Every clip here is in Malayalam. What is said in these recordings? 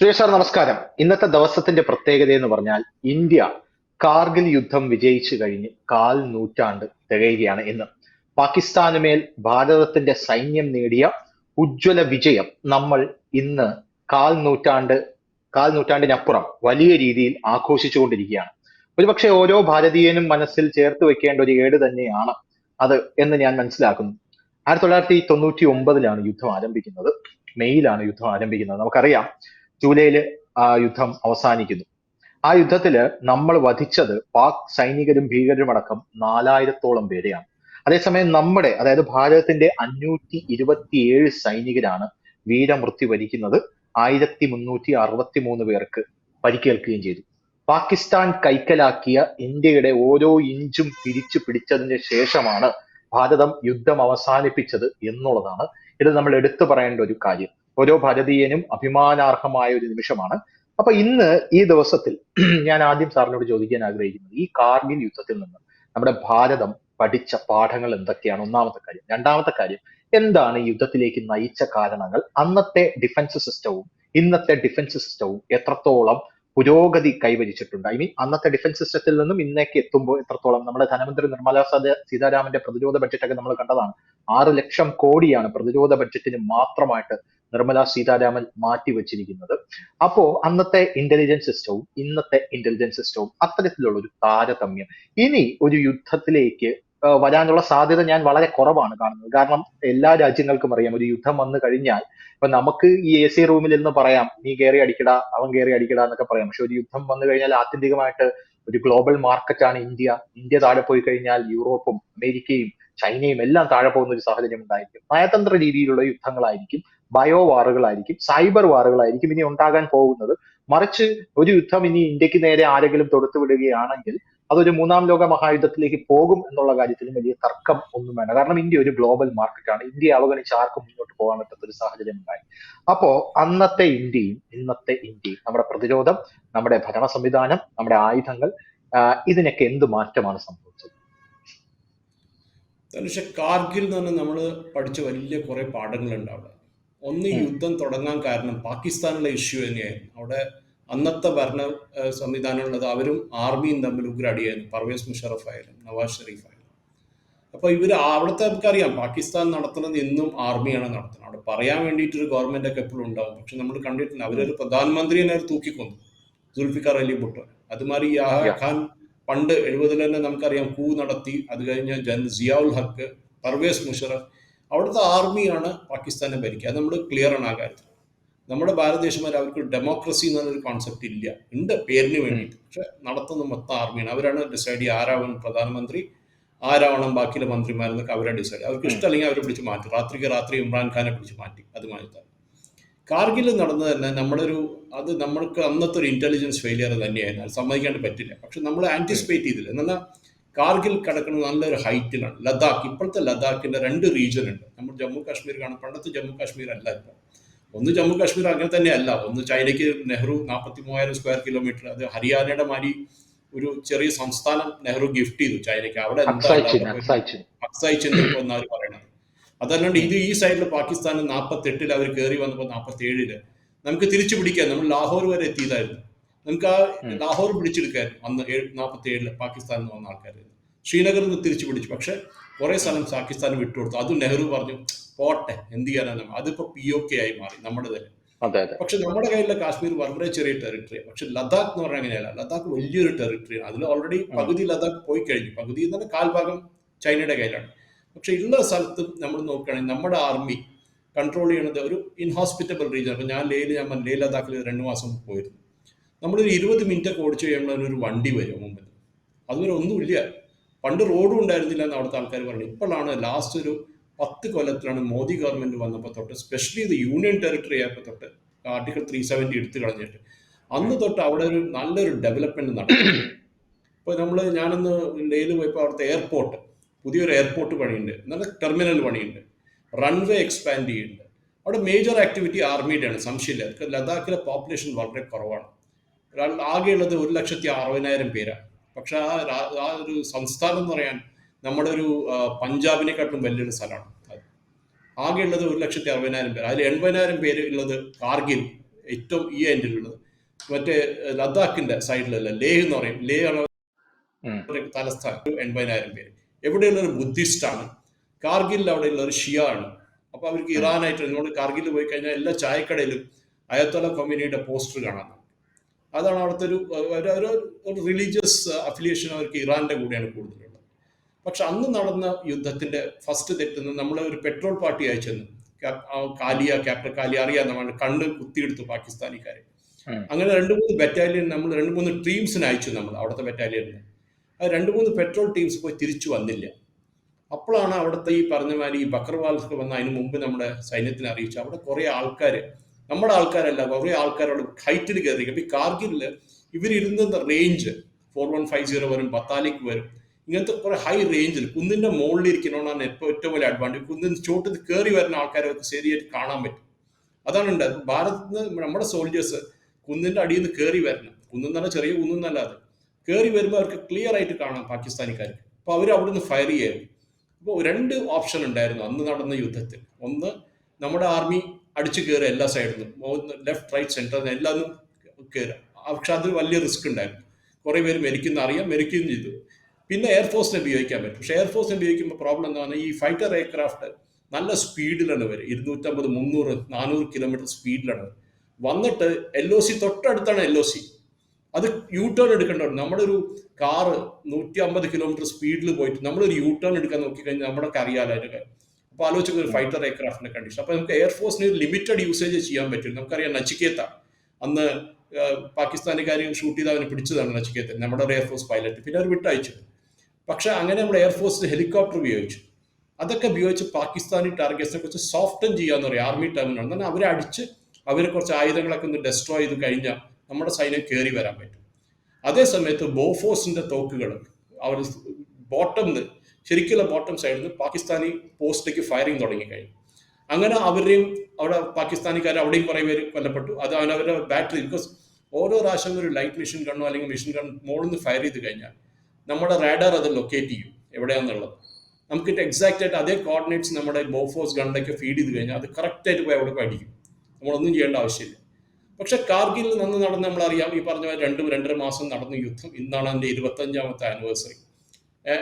സുരേഷ് സാർ നമസ്കാരം. ഇന്നത്തെ ദിവസത്തിന്റെ പ്രത്യേകത എന്ന് പറഞ്ഞാൽ ഇന്ത്യ കാർഗിൽ യുദ്ധം വിജയിച്ചു കഴിഞ്ഞ് കാൽ നൂറ്റാണ്ട് തികയുകയാണ് ഇന്ന്. പാകിസ്ഥാനുമേൽ ഭാരതത്തിന്റെ സൈന്യം നേടിയ ഉജ്ജ്വല വിജയം നമ്മൾ ഇന്ന് കാൽ നൂറ്റാണ്ട് കാൽ നൂറ്റാണ്ടിനപ്പുറം വലിയ രീതിയിൽ ആഘോഷിച്ചുകൊണ്ടിരിക്കുകയാണ്. ഒരുപക്ഷെ ഓരോ ഭാരതീയനും മനസ്സിൽ ചേർത്ത് വെക്കേണ്ട ഒരു ഏട് തന്നെയാണ് അത് എന്ന് ഞാൻ മനസ്സിലാക്കുന്നു. 1999 യുദ്ധം ആരംഭിക്കുന്നത്. മെയ്യിലാണ് യുദ്ധം ആരംഭിക്കുന്നത്. നമുക്കറിയാം ജൂലൈയിൽ ആ യുദ്ധം അവസാനിക്കുന്നു. ആ യുദ്ധത്തില് നമ്മൾ വധിച്ചത് പാക് സൈനികരും ഭീകരരും അടക്കം 4000-ഓളം പേരെയാണ്. അതേസമയം നമ്മുടെ, അതായത് ഭാരതത്തിന്റെ 527 സൈനികരാണ് വീരമൃത്യു വരിക്കുന്നത്. 1363 പേർക്ക് പരിക്കേൽക്കുകയും ചെയ്തു. പാകിസ്ഥാൻ കൈക്കലാക്കിയ ഇന്ത്യയുടെ ഓരോ ഇഞ്ചും തിരിച്ചു പിടിച്ചതിന് ശേഷമാണ് ഭാരതം യുദ്ധം അവസാനിപ്പിച്ചത് എന്നുള്ളതാണ് ഇത് നമ്മൾ എടുത്തു പറയേണ്ട ഒരു കാര്യം. ഓരോ ഭാരതീയനും അഭിമാനാർഹമായ ഒരു നിമിഷമാണ്. അപ്പൊ ഇന്ന് ഈ ദിവസത്തിൽ ഞാൻ ആദ്യം സാറിനോട് ചോദിക്കാൻ ആഗ്രഹിക്കുന്നത്, ഈ കാർഗിൽ യുദ്ധത്തിൽ നിന്ന് നമ്മുടെ ഭാരതം പഠിച്ച പാഠങ്ങൾ എന്തൊക്കെയാണ്? ഒന്നാമത്തെ കാര്യം. രണ്ടാമത്തെ കാര്യം, എന്താണ് ഈ യുദ്ധത്തിലേക്ക് നയിച്ച കാരണങ്ങൾ? അന്നത്തെ ഡിഫൻസ് സിസ്റ്റവും ഇന്നത്തെ ഡിഫൻസ് സിസ്റ്റവും എത്രത്തോളം പുരോഗതി കൈവരിച്ചിട്ടുണ്ട്? ഐ മീൻ, അന്നത്തെ ഡിഫൻസ് സിസ്റ്റത്തിൽ നിന്നും ഇന്നേക്ക് എത്തുമ്പോൾ എത്രത്തോളം? നമ്മുടെ ധനമന്ത്രി നിർമ്മലാ സീതാരാമന്റെ പ്രതിരോധ ബഡ്ജറ്റ് ഒക്കെ നമ്മൾ കണ്ടതാണ്. 6 ലക്ഷം കോടിയാണ് പ്രതിരോധ ബഡ്ജറ്റിന് മാത്രമായിട്ട് നിർമ്മലാ സീതാരാമൻ മാറ്റിവെച്ചിരിക്കുന്നത്. അപ്പോ അന്നത്തെ ഇന്റലിജൻസ് സിസ്റ്റവും ഇന്നത്തെ ഇന്റലിജൻസ് സിസ്റ്റവും അത്തരത്തിലുള്ള ഒരു താരതമ്യം ഇനി ഒരു യുദ്ധത്തിലേക്ക് വരാനുള്ള സാധ്യത ഞാൻ വളരെ കുറവാണ് കാണുന്നത്. കാരണം എല്ലാ രാജ്യങ്ങൾക്കും അറിയാം, ഒരു യുദ്ധം വന്നു കഴിഞ്ഞാൽ ഇപ്പൊ നമുക്ക് ഈ AC റൂമിൽ നിന്ന് പറയാം, നീ കയറി അടിക്കടാ, അവൻ കയറി അടിക്കടാ എന്നൊക്കെ പറയാം. പക്ഷെ ഒരു യുദ്ധം വന്നു കഴിഞ്ഞാൽ ആത്യന്തികമായിട്ട് ഒരു ഗ്ലോബൽ മാർക്കറ്റാണ് ഇന്ത്യ. ഇന്ത്യ താഴെ പോയി കഴിഞ്ഞാൽ യൂറോപ്പും അമേരിക്കയും ചൈനയും എല്ലാം താഴെ പോകുന്ന ഒരു സാഹചര്യം ഉണ്ടായിരിക്കും. നയതന്ത്ര രീതിയിലുള്ള യുദ്ധങ്ങളായിരിക്കും, ബയോ വാറുകളായിരിക്കും, സൈബർ വാറുകളായിരിക്കും ഇനി ഉണ്ടാകാൻ പോകുന്നത്. മറിച്ച് ഒരു യുദ്ധം ഇനി ഇന്ത്യക്ക് നേരെ ആരെങ്കിലും തൊടുത്തു വിടുകയാണെങ്കിൽ അതൊരു 3ാം ലോക മഹായുദ്ധത്തിലേക്ക് പോകും എന്നുള്ള കാര്യത്തിലും വലിയ തർക്കം ഒന്നും വേണ്ട. കാരണം ഇന്ത്യ ഒരു ഗ്ലോബൽ മാർക്കറ്റാണ്. ഇന്ത്യയെ അവഗണിച്ച് ആർക്കും മുന്നോട്ട് പോകാൻ പറ്റാത്ത ഒരു സാഹചര്യം ഉണ്ടായി. അപ്പോ അന്നത്തെ ഇന്ത്യയും ഇന്നത്തെ ഇന്ത്യയും, നമ്മുടെ പ്രതിരോധം, നമ്മുടെ ഭരണ സംവിധാനം, നമ്മുടെ ആയുധങ്ങൾ, ഇതിനൊക്കെ എന്ത് മാറ്റമാണ് സംഭവിച്ചത്? പക്ഷെ കാർഗിൽ എന്ന് പറഞ്ഞാൽ നമ്മൾ പഠിച്ച വലിയ കുറെ പാഠങ്ങളുണ്ട് അവിടെ. ഒന്ന്, ഈ ഉം, യുദ്ധം തുടങ്ങാൻ കാരണം പാകിസ്ഥാനിലെ ഇഷ്യൂ തന്നെയായിരുന്നു. അവിടെ അന്നത്തെ ഭരണ സംവിധാനമുള്ളത് അവരും ആർമിയും തമ്മിൽ ഉഗ്രടിയായിരുന്നു. പർവേസ് മുഷറഫ് ആയാലും നവാസ് ഷെരീഫ് ആയാലും. അപ്പൊ അവിടുത്തെ നമുക്കറിയാം, പാകിസ്ഥാൻ നടത്തുന്നത് എന്നും ആർമിയാണ് നടത്തുന്നത്. അവിടെ പറയാൻ വേണ്ടിയിട്ടൊരു ഗവൺമെന്റ് ഒക്കെ എപ്പോഴും ഉണ്ടാവും. പക്ഷെ നമ്മൾ കണ്ടിട്ടില്ല, ഉം. അവരൊരു പ്രധാനമന്ത്രിയെ തൂക്കിക്കൊന്നു, സുൽഫിക്കർ അലി ഭുട്ടോ. അതുമാതിരി യാഹ Yeah. ഖാൻ പണ്ട് 70-ൽ തന്നെ നമുക്കറിയാം കൂ നടത്തി. അത് കഴിഞ്ഞ് സിയാഉൽ ഹക്ക്, പർവേസ് മുഷറഫ്, അവിടുത്തെ ആർമിയാണ് പാകിസ്ഥാനെ ഭരിക്കുക. അത് നമ്മൾ ക്ലിയർ ആണ് ആ കാര്യത്തിൽ. നമ്മുടെ ഭാരതദേശമാർ അവർക്ക് ഡെമോക്രസി എന്നൊരു കോൺസെപ്റ്റ് ഇല്ല, ഉണ്ട് പേരിന് ഉം, വേണ്ടിയിട്ട്. പക്ഷെ നടത്തുന്ന മൊത്തം ആർമിയാണ്. അവരാണ് ഡിസൈഡ് ചെയ്യുക ആരാവണം പ്രധാനമന്ത്രി, ആരാവണം ബാക്കിയുള്ള മന്ത്രിമാരെന്നൊക്കെ അവരെ ഡിസൈഡ്. അവർക്ക് ഉം. ഇഷ്ടമല്ലെങ്കിൽ അവരെ പിടിച്ച് മാറ്റി, രാത്രിക്ക് രാത്രി ഇമ്രാൻഖാനെ പിടിച്ച് മാറ്റി. അത് മാറ്റാൻ കാർഗിൽ നടന്നത് തന്നെ അത് നമ്മൾക്ക് അന്നത്തെ ഒരു ഇന്റലിജൻസ് ഫെയിലിയർ തന്നെയായിരുന്നു. അത് സമ്മതിക്കാണ്ട് പറ്റില്ല. പക്ഷെ നമ്മൾ ഉം. ആന്റിസിപ്പേറ്റ് ചെയ്തില്ല. എന്നാൽ കാർഗിൽ കിടക്കുന്നത് നല്ലൊരു ഹൈറ്റിലാണ്. ലഡാക്ക്, ഇപ്പോഴത്തെ ലഡാക്കിന്റെ 2 റീജിയൻ ഉണ്ട്. നമ്മൾ ജമ്മു കാശ്മീർ കാണും, പണ്ടത്തെ ജമ്മു കാശ്മീർ അല്ല ഇപ്പം. ഒന്ന് ജമ്മു കാശ്മീർ അങ്ങനെ തന്നെ അല്ല. ഒന്ന് ചൈനയ്ക്ക് നെഹ്റു 43,000 സ്ക്വയർ കിലോമീറ്റർ, അത് ഹരിയാനയുടെ മാതിരി ഒരു ചെറിയ സംസ്ഥാനം നെഹ്റു ഗിഫ്റ്റ് ചെയ്തു ചൈനയ്ക്ക്. അവിടെ എന്താ അക്സൈച്ചിൻ ഉണ്ടാവുക, അക്സൈച്ചിൻ അക്സൈച്ചിന് എന്നാണ് പറയുന്നത്. അതല്ലാണ്ട് ഇത് ഈ സൈഡിൽ പാകിസ്ഥാൻ 48-ൽ അവർ കയറി വന്നപ്പോൾ 47-ല് നമുക്ക് തിരിച്ചു പിടിക്കാൻ, നമ്മൾ ലാഹോർ വരെ എത്തിയതായിരുന്നു. നമുക്ക് ആ ഉം, ലാഹോർ പിടിച്ചെടുക്കായിരുന്നു അന്ന് 47-ല് പാകിസ്ഥാനിൽ നിന്ന് വന്ന ആൾക്കാരായിരുന്നു. ശ്രീനഗറിൽ നിന്ന് തിരിച്ചു പിടിച്ചു. പക്ഷെ കുറെ സ്ഥലം പാകിസ്ഥാൻ വിട്ടുകൊടുത്തു. അതും നെഹ്റു പറഞ്ഞു പോട്ടെ, എന്ത് ചെയ്യാനാണ്, അതിപ്പോ POK ആയി മാറി നമ്മുടെ തന്നെ. അതെ അതെ. പക്ഷെ നമ്മുടെ കയ്യിലെ കാശ്മീർ വളരെ ചെറിയ ടെറിട്ടറിയാണ്. പക്ഷെ ലഡാക്ക് എന്ന് പറഞ്ഞാൽ അങ്ങനെയല്ല. ലഡാക്ക് വലിയൊരു ടെറിട്ടറിയാണ്. അതിൽ ഓൾറെഡി ഉം, പകുതി ലഡാക്ക് പോയി കഴിഞ്ഞു. പകുതി എന്നാൽ കാൽഭാഗം ചൈനയുടെ കയ്യിലാണ്. പക്ഷെ ഉള്ള സ്ഥലത്ത് നമ്മൾ നോക്കുകയാണെങ്കിൽ നമ്മുടെ ആർമി കൺട്രോൾ ചെയ്യണത് ഒരു ഇൻഹോസ്പിറ്റബിൾ റീജിയൻ. അപ്പൊ ഞാൻ ലേ ലഡാക്കിൽ 2 മാസം പോയിരുന്നു. നമ്മളൊരു 20 മിനിറ്റ് ഒക്കെ ഓടിച്ചു കഴിയുമ്പോൾ ഒരു വണ്ടി വരും മുമ്പിൽ. അതുവരെ ഒന്നുമില്ല. പണ്ട് റോഡും ഉണ്ടായിരുന്നില്ല എന്ന് അവിടുത്തെ ആൾക്കാർ പറഞ്ഞു. ഇപ്പോഴാണ് ലാസ്റ്റ് ഒരു 10 കൊല്ലത്തിലാണ് മോദി ഗവൺമെന്റ് വന്നപ്പോൾ തൊട്ട്, സ്പെഷ്യലി ഇത് യൂണിയൻ ടെറിട്ടറി ആയപ്പോൾ തൊട്ട്, ആർട്ടിക്കിൾ 370 എടുത്തു കളഞ്ഞിട്ട് ഉം, അന്ന് തൊട്ട് അവിടെ ഒരു നല്ലൊരു ഡെവലപ്മെന്റ് നടക്കുന്നുണ്ട്. ഇപ്പോൾ ഞാനൊന്ന് ലേയിൽ പോയപ്പോൾ അവിടുത്തെ എയർപോർട്ട്, പുതിയൊരു എയർപോർട്ട് പണിയുണ്ട്, നല്ല ടെർമിനൽ പണിയുണ്ട്, റൺവേ എക്സ്പാൻഡ് ചെയ്യുന്നുണ്ട്. അവിടെ മേജർ ആക്ടിവിറ്റി ആർമിയുടെയാണ്, സംശയമില്ല. ലഡാക്കിലെ പോപ്പുലേഷൻ വളരെ കുറവാണ്. ആകെയുള്ളത് 1,60,000 പേരാണ്. പക്ഷെ ആ ഒരു സംസ്ഥാനം എന്ന് പറയാൻ നമ്മുടെ ഒരു പഞ്ചാബിനെക്കാട്ടും വലിയൊരു സ്ഥലമാണ് അത്. ആകെയുള്ളത് 1,60,000 പേര്. അതിൽ 80,000 പേര് ഉള്ളത് കാർഗിൽ, ഏറ്റവും ഈ എൻഡിലുള്ളത്. മറ്റേ ലഡാക്കിന്റെ സൈഡിലല്ല, ലേഹ് എന്ന് പറയും. ലേഹ് ആണ് തലസ്ഥാനം. 80,000 പേര്. എവിടെയുള്ള ഒരു ബുദ്ധിസ്റ്റ് ആണ്. കാർഗിലിൽ അവിടെയുള്ള ഒരു ഷിയ ആണ്. അപ്പൊ അവർക്ക് ഇറാനായിട്ട് നമ്മൾ കാർഗിൽ പോയി കഴിഞ്ഞാൽ എല്ലാ ചായക്കടയിലും അയത്തോല കമ്പനിയുടെ പോസ്റ്റർ കാണാം. അതാണ് അവിടുത്തെ ഒരു റിലീജിയസ് അഫിലിയേഷൻ അവർക്ക് ഇറാന്റെ കൂടെയാണ് കൂടുതലുള്ളത്. പക്ഷെ അന്ന് നടന്ന യുദ്ധത്തിന്റെ ഫസ്റ്റ് തെറ്റുന്ന നമ്മളെ ഒരു പെട്രോൾ പാർട്ടി അയച്ചെന്ന് കാലിയ, ക്യാപ്റ്റൻ കാലിയ അറിയാം, നമ്മൾ കണ്ണ് കുത്തിയെടുത്തു പാകിസ്ഥാനിക്കാരെ. അങ്ങനെ 2-3 ബറ്റാലിയൻ, നമ്മൾ 2-3 ടീംസിന് അയച്ചു നമ്മൾ അവിടുത്തെ ബറ്റാലിയനിൽ. ആ 2-3 പെട്രോൾ ടീംസ് പോയി തിരിച്ചു വന്നില്ല. അപ്പോഴാണ് അവിടുത്തെ ഈ പറഞ്ഞ മാതിരി ഈ ബക്കർവാൽക്ക് വന്ന അതിന് മുമ്പ് നമ്മുടെ സൈന്യത്തിനെ അറിയിച്ചു. അവിടെ കുറെ ആൾക്കാർ, നമ്മുടെ ആൾക്കാരല്ല, കുറെ ആൾക്കാർ അവിടെ ഹൈറ്റിൽ കയറി. അപ്പൊ ഈ കാർഗിലില് ഇവരിരുന്ന റേഞ്ച് 4150 വരും, ബത്താലിക്ക് വരും, ഇങ്ങനത്തെ കുറെ ഹൈ റേഞ്ചിൽ കുന്നിന്റെ മുകളിൽ ഇരിക്കണമെന്നാണ് ഏറ്റവും വലിയ അഡ്വാൻറ്റേജ്. കുന്നിന് ചോട്ടത്തിൽ കയറി വരുന്ന ആൾക്കാരെ അവർക്ക് ശരിയായിട്ട് കാണാൻ പറ്റും. അതാണ് ഉണ്ടായത്. ഭാരതത്തിൽ നിന്ന് നമ്മുടെ സോൾജേഴ്സ് കുന്നിന്റെ അടിയിൽ നിന്ന് കയറി വരണം. കുന്നെന്ന് പറഞ്ഞാൽ ചെറിയ കുന്നൊന്നല്ല, അത് കയറി വരുമ്പോൾ അവർക്ക് ക്ലിയർ ആയിട്ട് കാണാം പാകിസ്ഥാനിക്കാർക്ക്. അപ്പൊ അവർ അവിടെ നിന്ന് ഫയർ ചെയ്യായിരുന്നു. അപ്പോൾ 2 ഓപ്ഷൻ ഉണ്ടായിരുന്നു അന്ന് നടന്ന യുദ്ധത്തിൽ. ഒന്ന്, നമ്മുടെ ആർമി അടിച്ചു കയറുക എല്ലാ സൈഡിൽ നിന്നും, ലെഫ്റ്റ് റൈറ്റ് സെന്റർ എല്ലാവരും കയറുക. പക്ഷെ അത് വലിയ റിസ്ക് ഉണ്ടായിരുന്നു. കുറെ പേര് മരിക്കുകയും ചെയ്തു. പിന്നെ എയർഫോഴ്സിനെ ഉപയോഗിക്കാൻ പറ്റും. പക്ഷെ എയർഫോഴ്സിനെ ഉപയോഗിക്കുമ്പോൾ പ്രോബ്ലം എന്താ പറഞ്ഞാൽ ഈ ഫൈറ്റർ എയർക്രാഫ്റ്റ് നല്ല സ്പീഡിലാണ് വരും. 250, 300, 400 കിലോമീറ്റർ സ്പീഡിലാണ് വന്നിട്ട്. LOC തൊട്ടടുത്താണ്. LOC അത് യു ടേൺ എടുക്കേണ്ടതാണ്. നമ്മുടെ ഒരു കാറ് 150 കിലോമീറ്റർ സ്പീഡിൽ പോയിട്ട് നമ്മളൊരു യു ടേൺ എടുക്കാൻ നോക്കിക്കഴിഞ്ഞാൽ നമ്മളൊക്കെ അറിയാലോ അതിന്റെ കാര്യം. അപ്പൊ ആലോചിച്ച ഒരു ഫൈറ്റർ എയർക്രാഫ്റ്റിന്റെ കണ്ടീഷൻ. അപ്പൊ നമുക്ക് എയർഫോഴ്സിന് ലിമിറ്റഡ് യൂസേജ് ചെയ്യാൻ പറ്റും. നമുക്കറിയാം നച്ചിക്കേത്ത അന്ന് പാകിസ്ഥാനിക്കാരെ ഷൂട്ട് ചെയ്ത് അവനെ പിടിച്ചതാണ് നച്ചിക്കേത്ത, നമ്മുടെ ഒരു എയർഫോഴ്സ് പൈലറ്റ്. പിന്നെ അവർ വിട്ടയച്ചു. പക്ഷെ അങ്ങനെ നമ്മുടെ എയർഫോഴ്സിന് ഹെലികോപ്റ്റർ ഉപയോഗിച്ചു. അതൊക്കെ ഉപയോഗിച്ച് പാകിസ്ഥാനി ടാർഗറ്റ്സിനെ കുറിച്ച് സോഫ്റ്റൻ ചെയ്യാന്ന് പറയും ആർമി ടേമിനാണ്. എന്നാൽ അവരെ അടിച്ച് അവരെ കുറച്ച് ആയുധങ്ങളൊക്കെ ഒന്ന് ഡെസ്ട്രോയ് ചെയ്ത് കഴിഞ്ഞാൽ നമ്മുടെ സൈന്യം കയറി വരാൻ പറ്റും. അതേ സമയത്ത് ബോഫോഴ്സിന്റെ തോക്കുകൾ അവർ ബോട്ടംന്ന്, ശരിക്കുള്ള ബോട്ടം സൈഡിൽ നിന്ന് പാകിസ്ഥാനി പോസ്റ്റിലേക്ക് ഫയറിങ് തുടങ്ങിക്കഴിഞ്ഞു. അങ്ങനെ അവരെയും അവിടെ പാകിസ്ഥാനിക്കാർ അവിടെയും കുറേ പേര് കൊല്ലപ്പെട്ടു. അത് അവരുടെ ബാറ്ററി, ബിക്കോസ് ഓരോ പ്രാവശ്യം ഒരു ലൈറ്റ് മെഷീൻ ഗണ്ണോ അല്ലെങ്കിൽ മെഷീൻ ഗൺ മുകളിൽ നിന്ന് ഫയർ ചെയ്ത് കഴിഞ്ഞാൽ നമ്മുടെ റാഡാർ അത് ലൊക്കേറ്റ് ചെയ്യും എവിടെയാണെന്നുള്ളത്. നമുക്ക് എക്സാക്റ്റ് ആയിട്ട് അതേ കോർഡിനേറ്റ്സ് നമ്മുടെ ബോഫോഴ്സ് ഗണ്ണിലേക്ക് ഫീഡ് ചെയ്ത് കഴിഞ്ഞാൽ അത് കറക്റ്റ് ആയിട്ട് പോയി അവിടെ അടിക്കും. നമ്മളൊന്നും ചെയ്യേണ്ട ആവശ്യമില്ല. പക്ഷെ കാർഗിൽ നിന്ന് നടന്ന് നമ്മളറിയാം, ഈ പറഞ്ഞ 2-2.5 മാസം നടന്ന യുദ്ധം. ഇന്നാണ് അതിന്റെ 25ാമത്തെ ആനിവേഴ്സറി.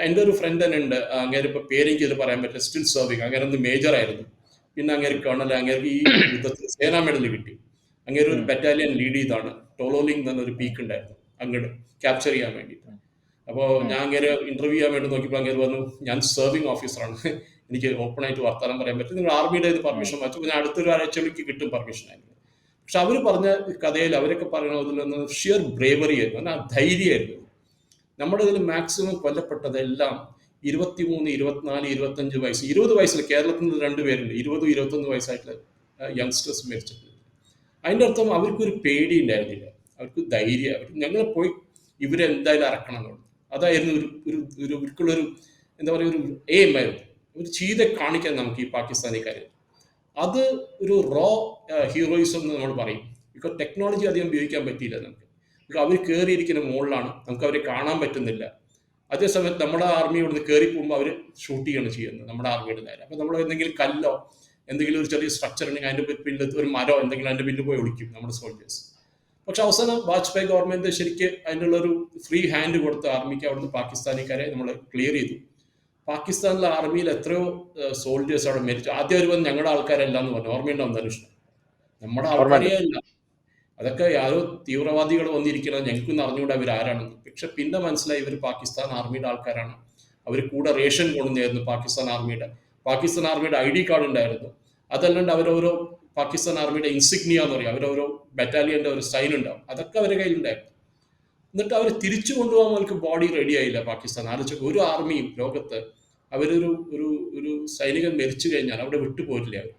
എൻ്റെ ഒരു ഫ്രണ്ട് തന്നെ ഉണ്ട്, അങ്ങനെ ഇപ്പൊ പേരെനിക്ക് ഇത് പറയാൻ പറ്റില്ല, സ്റ്റിൽ സർവിങ്. അങ്ങനെ ഒന്ന് മേജർ ആയിരുന്നു, പിന്നെ അങ്ങനെ കേണൽ. അങ്ങനെ ഈ യുദ്ധത്തിൽ സേനാ മെഡൽ കിട്ടി. അങ്ങനെ ഒരു ബറ്റാലിയൻ ലീഡ് ചെയ്താണ്. ടോലോലിംഗ് എന്നൊരു പീക്ക് ഉണ്ടായിരുന്നു, അങ്ങോട്ട് ക്യാപ്ചർ ചെയ്യാൻ വേണ്ടിയിട്ട്. അപ്പോൾ ഞാൻ അങ്ങനെ ഇന്റർവ്യൂ ചെയ്യാൻ വേണ്ടി നോക്കിയപ്പോൾ അങ്ങനെ പറഞ്ഞു, ഞാൻ സർവിങ് ഓഫീസറാണ്, എനിക്ക് ഓപ്പൺ ആയിട്ട് വർത്തമാനം പറയാൻ പറ്റും, നിങ്ങൾ ആർമിയുടെ ഇത് പെർമിഷൻ വാങ്ങിച്ചു, ഞാൻ അടുത്തൊരു ആഴ്ചയ്ക്ക് കിട്ടും പെർമിഷൻ ആയിരുന്നു. പക്ഷെ അവർ പറഞ്ഞ കഥയിൽ അവരൊക്കെ പറയുന്നതിലൊന്ന് ഷിയർ ബ്രേവറി ആയിരുന്നു, എന്നാൽ ധൈര്യമായിരുന്നു. നമ്മുടെ ഇതിൽ മാക്സിമം കൊല്ലപ്പെട്ടതെല്ലാം 23, 24, 25 വയസ്സ്. 20 വയസ്സിൽ കേരളത്തിൽ നിന്ന് 2 പേരുണ്ട്, 20, 21 വയസ്സായിട്ടുള്ള യങ്സ്റ്റേഴ്സ് മരിച്ചിട്ടുണ്ട്. അതിൻ്റെ അർത്ഥം അവർക്കൊരു പേടി ഉണ്ടായിരുന്നില്ല, അവർക്ക് ധൈര്യം. അവർ ഞങ്ങൾ പോയി ഇവരെന്തായാലും അറക്കണം എന്നുള്ളത്. അതായിരുന്നു ഇവർക്കുള്ളൊരു എന്താ പറയുക, ഒരു എയിം ആയിരുന്നു. ഒരു ചീത കാണിക്കാൻ നമുക്ക് ഈ പാകിസ്ഥാനിക്കാർ. അത് ഒരു റോ ഹീറോയിസം എന്ന് നമ്മൾ പറയും. ബിക്കോസ് ടെക്നോളജി അധികം ഉപയോഗിക്കാൻ പറ്റിയില്ല നമുക്ക്. അവർ കയറിയിരിക്കുന്ന മുകളിലാണ്, നമുക്ക് അവരെ കാണാൻ പറ്റുന്നില്ല. അതേസമയത്ത് നമ്മുടെ ആർമി ഇവിടുന്ന് കയറി പോകുമ്പോൾ അവർ ഷൂട്ട് ചെയ്യാണ് ചെയ്യുന്നത് നമ്മുടെ ആർമിയുടെ നേരെ. അപ്പോൾ നമ്മൾ എന്തെങ്കിലും കല്ലോ എന്തെങ്കിലും ഒരു ചെറിയ സ്ട്രക്ചർ ഉണ്ടെങ്കിൽ അതിൻ്റെ പിന്നിൽ ഒരു മരോ എന്തെങ്കിലും അതിൻ്റെ പിന്നിൽ പോയി ഒളിക്കും നമ്മുടെ സോൾജേഴ്സ്. പക്ഷെ അവസാനം വാജ്പേയി ഗവൺമെന്റ് ശരിക്ക് അതിനുള്ളൊരു ഫ്രീ ഹാൻഡ് കൊടുത്ത് ആർമിക്ക് അവിടുന്ന് പാകിസ്ഥാനിക്കാരെ നമ്മൾ ക്ലിയർ ചെയ്തു. പാകിസ്ഥാനിലെ ആർമിയിൽ എത്രയോ സോൾജേഴ്സ് അവിടെ മരിച്ചു. ആദ്യം അവർ വന്ന് ഞങ്ങളുടെ ആൾക്കാരല്ല എന്ന് പറഞ്ഞു, ഓർമ്മയുണ്ടോ അന്വേഷണം? നമ്മുടെ ആൾക്കാരേ അല്ല, അതൊക്കെ ആരോ തീവ്രവാദികൾ വന്നിരിക്കുന്നത്, ഞങ്ങൾക്കൊന്നും അറിഞ്ഞുകൂടെ അവർ ആരാണെന്ന്. പക്ഷെ പിന്നെ മനസ്സിലായി ഇവർ പാകിസ്ഥാൻ ആർമിയുടെ ആൾക്കാരാണ്. അവർ കൂടെ റേഷൻ കൊണ്ടുവന്നായിരുന്നു പാകിസ്ഥാൻ ആർമിയുടെ ID കാർഡ് ഉണ്ടായിരുന്നു. അതല്ലാണ്ട് അവരോരോ പാകിസ്ഥാൻ ആർമിയുടെ ഇൻസിഗ്നിയ എന്ന് പറയും, അവരോരോ ബറ്റാലിയന്റെ ഒരു സൈൻ ഉണ്ടാവും, അതൊക്കെ അവരുടെ കയ്യിലുണ്ടായിരുന്നു. എന്നിട്ട് അവർ തിരിച്ചു കൊണ്ടുപോകാൻ അവർക്ക് ബോഡി റെഡി ആയില്ല പാകിസ്ഥാൻ. ആലോചിച്ച ഒരു ആർമിയും ലോകത്ത് ഒരു സൈനികൻ മരിച്ചു കഴിഞ്ഞാൽ അവിടെ വിട്ടുപോയിട്ടില്ല. അവർ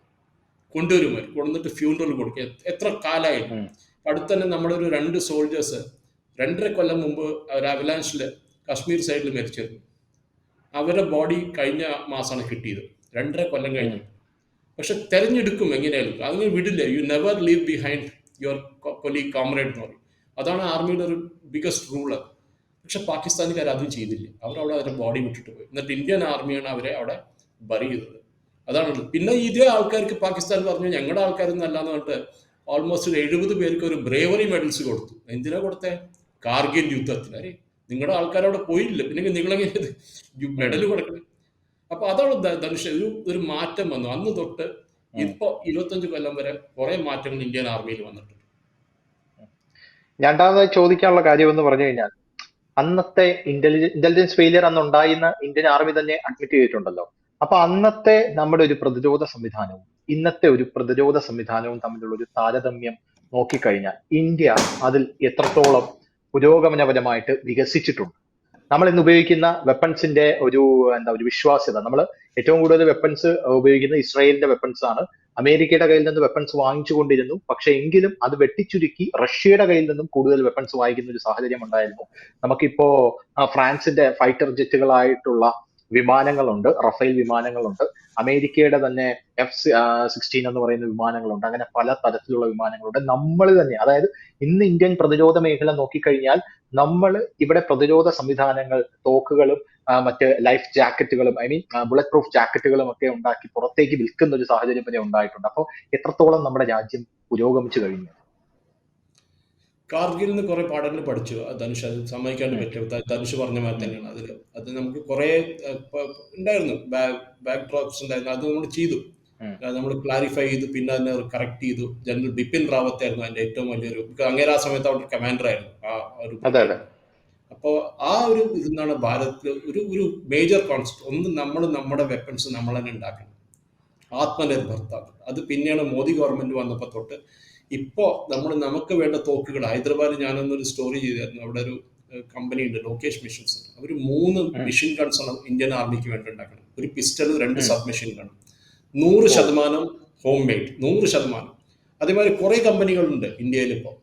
കൊണ്ടുവരും, അവർ കൊണ്ടുവന്നിട്ട് ഫ്യൂണറൽ കൊടുക്കുക. എത്ര കാലമായിരുന്നു. അടുത്ത് തന്നെ നമ്മുടെ ഒരു 2 സോൾജേഴ്സ് 2.5 കൊല്ലം മുമ്പ് അവർ അവലാൻഷിൽ കാശ്മീർ സൈഡിൽ മരിച്ചിരുന്നു. അവരുടെ ബോഡി കഴിഞ്ഞ മാസമാണ് കിട്ടിയത്, 2.5 കൊല്ലം കഴിഞ്ഞു. പക്ഷെ തെരഞ്ഞെടുക്കും എങ്ങനെയാലും, അങ്ങനെ വിടില്ല. You never leave behind your colleague comrade എന്ന് പറയും. അതാണ് ആർമിയുടെ ഒരു ബിഗസ്റ്റ് റൂള്. പക്ഷെ പാകിസ്ഥാനിക്കാർ അതും ചെയ്തില്ല, അവരവിടെ അവരുടെ ബോഡി വിട്ടിട്ട് പോയി. എന്നിട്ട് ഇന്ത്യൻ ആർമിയാണ് അവരെ അവിടെ ബറി ചെയ്തത്. അതാണ്. പിന്നെ ഇതേ ആൾക്കാർക്ക് പാകിസ്ഥാൻ പറഞ്ഞു ഞങ്ങളുടെ ആൾക്കാരൊന്നും അല്ലാന്ന് പറഞ്ഞിട്ട് ഓൾമോസ്റ്റ് ഒരു 70 പേർക്ക് ഒരു ബ്രേവറി മെഡൽസ് കൊടുത്തു. എന്തിനാ കൊടുത്തേ? കാർഗിൽ യുദ്ധത്തിന്. അരെ നിങ്ങളുടെ ആൾക്കാരവിടെ പോയില്ല, പിന്നെ നിങ്ങളെങ്ങനെ ഉം. മെഡൽ കൊടുക്കണം? അപ്പൊ അതാണ് ധനുഷ് ഒരു ഒരു മാറ്റം വന്നു അന്ന് തൊട്ട്. ഉം. ഇപ്പൊ 25 കൊല്ലം വരെ കുറെ മാറ്റങ്ങൾ ഇന്ത്യൻ ആർമിയിൽ വന്നിട്ടുണ്ട്. രണ്ടാമതായി ചോദിക്കാനുള്ള കാര്യം എന്ന് പറഞ്ഞു കഴിഞ്ഞാൽ, അന്നത്തെ ഇന്റലിജൻസ് ഫെയിലിയർ അന്ന് ഉണ്ടായിരുന്ന ഇന്ത്യൻ ആർമി തന്നെ അഡ്മിറ്റ് ചെയ്തിട്ടുണ്ടല്ലോ. അപ്പൊ അന്നത്തെ നമ്മുടെ ഒരു പ്രതിരോധ സംവിധാനവും ഇന്നത്തെ ഒരു പ്രതിരോധ സംവിധാനവും തമ്മിലുള്ള ഒരു താരതമ്യം നോക്കിക്കഴിഞ്ഞാൽ ഇന്ത്യ അതിൽ എത്രത്തോളം പുരോഗമനപരമായിട്ട് വികസിച്ചിട്ടുണ്ട്? നമ്മൾ ഇന്ന് ഉപയോഗിക്കുന്ന വെപ്പൺസിന്റെ ഒരു വിശ്വാസ്യത, നമ്മൾ ഏറ്റവും കൂടുതൽ വെപ്പൺസ് ഉപയോഗിക്കുന്നത് ഇസ്രായേലിന്റെ വെപ്പൺസ് ആണ്. അമേരിക്കയുടെ കയ്യിൽ നിന്ന് വെപ്പൺസ് വാങ്ങിച്ചുകൊണ്ടിരുന്നു, പക്ഷെ എങ്കിലും അത് വെട്ടിച്ചുരുക്കി റഷ്യയുടെ കയ്യിൽ നിന്നും കൂടുതൽ വെപ്പൺസ് വാങ്ങിക്കുന്ന ഒരു സാഹചര്യം ഉണ്ടായിരുന്നു. നമുക്കിപ്പോ ഫ്രാൻസിന്റെ ഫൈറ്റർ ജെറ്റുകളായിട്ടുള്ള വിമാനങ്ങളുണ്ട്, റഫേൽ വിമാനങ്ങളുണ്ട്, അമേരിക്കയുടെ തന്നെ F-16 എന്ന് പറയുന്ന വിമാനങ്ങളുണ്ട്. അങ്ങനെ പല തരത്തിലുള്ള വിമാനങ്ങളുണ്ട്. നമ്മൾ തന്നെ, അതായത് ഇന്ന് ഇന്ത്യൻ പ്രതിരോധ മേഖല നോക്കിക്കഴിഞ്ഞാൽ നമ്മൾ ഇവിടെ പ്രതിരോധ സംവിധാനങ്ങൾ, തോക്കുകളും മറ്റ് ലൈഫ് ജാക്കറ്റുകളും, ഐ മീൻ ബുള്ളറ്റ് പ്രൂഫ് ജാക്കറ്റുകളും ഒക്കെ ഉണ്ടാക്കി പുറത്തേക്ക് വിൽക്കുന്ന ഒരു സാഹചര്യം വരെ ഉണ്ടായിട്ടുണ്ട്. അപ്പോൾ എത്രത്തോളം നമ്മുടെ രാജ്യം പുരോഗമിച്ചു കഴിഞ്ഞു? കാർഗിൽ നിന്ന് കുറെ പാഠങ്ങൾ പഠിച്ചു. ധനുഷ് അത് സമ്മതിക്കാണ്ട് ഉം. പറ്റില്ല. ധനുഷ് പറഞ്ഞ മാതിരി ഉം. തന്നെയാണ് അതിൽ. അത് നമുക്ക് കുറെ ഉണ്ടായിരുന്നു, ബാക്ക് ഡ്രോപ്സ് ഉണ്ടായിരുന്നു. അത് നമ്മൾ ചെയ്തു. ഉം. നമ്മൾ ക്ലാരിഫൈ ചെയ്തു, പിന്നെ അതിനെ കറക്റ്റ് ചെയ്തു. ജനറൽ ബിപിൻ റാവത്ത് ആയിരുന്നു അതിന്റെ ഏറ്റവും വലിയൊരു, അങ്ങേരെ ആ സമയത്ത് അവിടെ കമാൻഡർ ആയിരുന്നു ആ ഒരു അതെ, അതെ. ബ്രിഗേഡ്. അപ്പോൾ ആ ഒരു ഇതെന്നാണ് ഭാരതത്തിൽ ഒരു ഒരു മേജർ കോൺസെപ്റ്റ്. ഒന്ന്, നമ്മൾ നമ്മുടെ വെപ്പൺസ് നമ്മൾ തന്നെ ഉണ്ടാക്കണം, ആത്മനിർഭർത്താവ്. അത് പിന്നെയാണ് മോദി ഗവൺമെന്റ് വന്നപ്പോൾ തൊട്ട് ഇപ്പോൾ നമ്മൾ നമുക്ക് വേണ്ട തോക്കുകൾ. ഹൈദരാബാദിൽ ഞാനൊന്നൊരു സ്റ്റോറി ചെയ്തായിരുന്നു. അവിടെ ഒരു കമ്പനി ഉണ്ട്, ലോകേഷ് മിഷൻസ്. അവർ 3 ഉം. മിഷൻ ഗൺസ് ആണ് ഇന്ത്യൻ ആർമിക്ക് വേണ്ടി ഉണ്ടാക്കണം. ഒരു പിസ്റ്റളും 2 ഉം. സബ് മെഷീൻ ഗണ്ണും. 100% ഓ. Home made, 100%. അതേമാതിരി കുറെ കമ്പനികളുണ്ട് ഇന്ത്യയിൽ ഇപ്പോൾ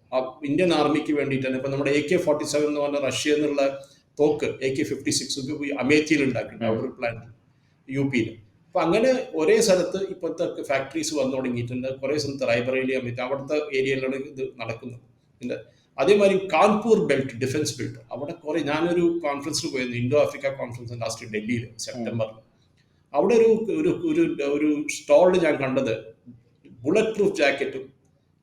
ഇന്ത്യൻ ആർമിക്ക് വേണ്ടിയിട്ട് തന്നെ. ഇപ്പൊ നമ്മുടെ AK-47 എന്ന് പറഞ്ഞ റഷ്യ എന്നുള്ള തോക്ക്, AK-56 അമേത്തിയിൽ ഉണ്ടാക്കുന്നുണ്ട്, ഉം. അവിടെ ഒരു പ്ലാന്റ് UP-യിൽ. അപ്പൊ അങ്ങനെ ഒരേ സ്ഥലത്ത് ഇപ്പോഴത്തെ ഫാക്ടറീസ് വന്നു തുടങ്ങിയിട്ടുണ്ട്. കുറെ സ്ഥലത്ത് റൈബറേലി, അമിത് അവിടുത്തെ ഏരിയയിലാണ് ഇത് നടക്കുന്നത്. പിന്നെ അതേമാതിരി കാൺപൂർ ബെൽറ്റ്, ഡിഫൻസ് ബെൽറ്റ്, അവിടെ കുറെ, ഞാനൊരു കോൺഫറൻസിൽ പോയിരുന്നു, ഇൻഡോ ആഫ്രിക്ക കോൺഫറൻസ് ലാസ്റ്റ് ഡൽഹിയിൽ ഉം. സെപ്റ്റംബറിൽ. അവിടെ ഒരു ഒരു ഒരു ഒരു സ്റ്റാളിൽ ഞാൻ കണ്ടത് ബുള്ളറ്റ് പ്രൂഫ് ജാക്കറ്റും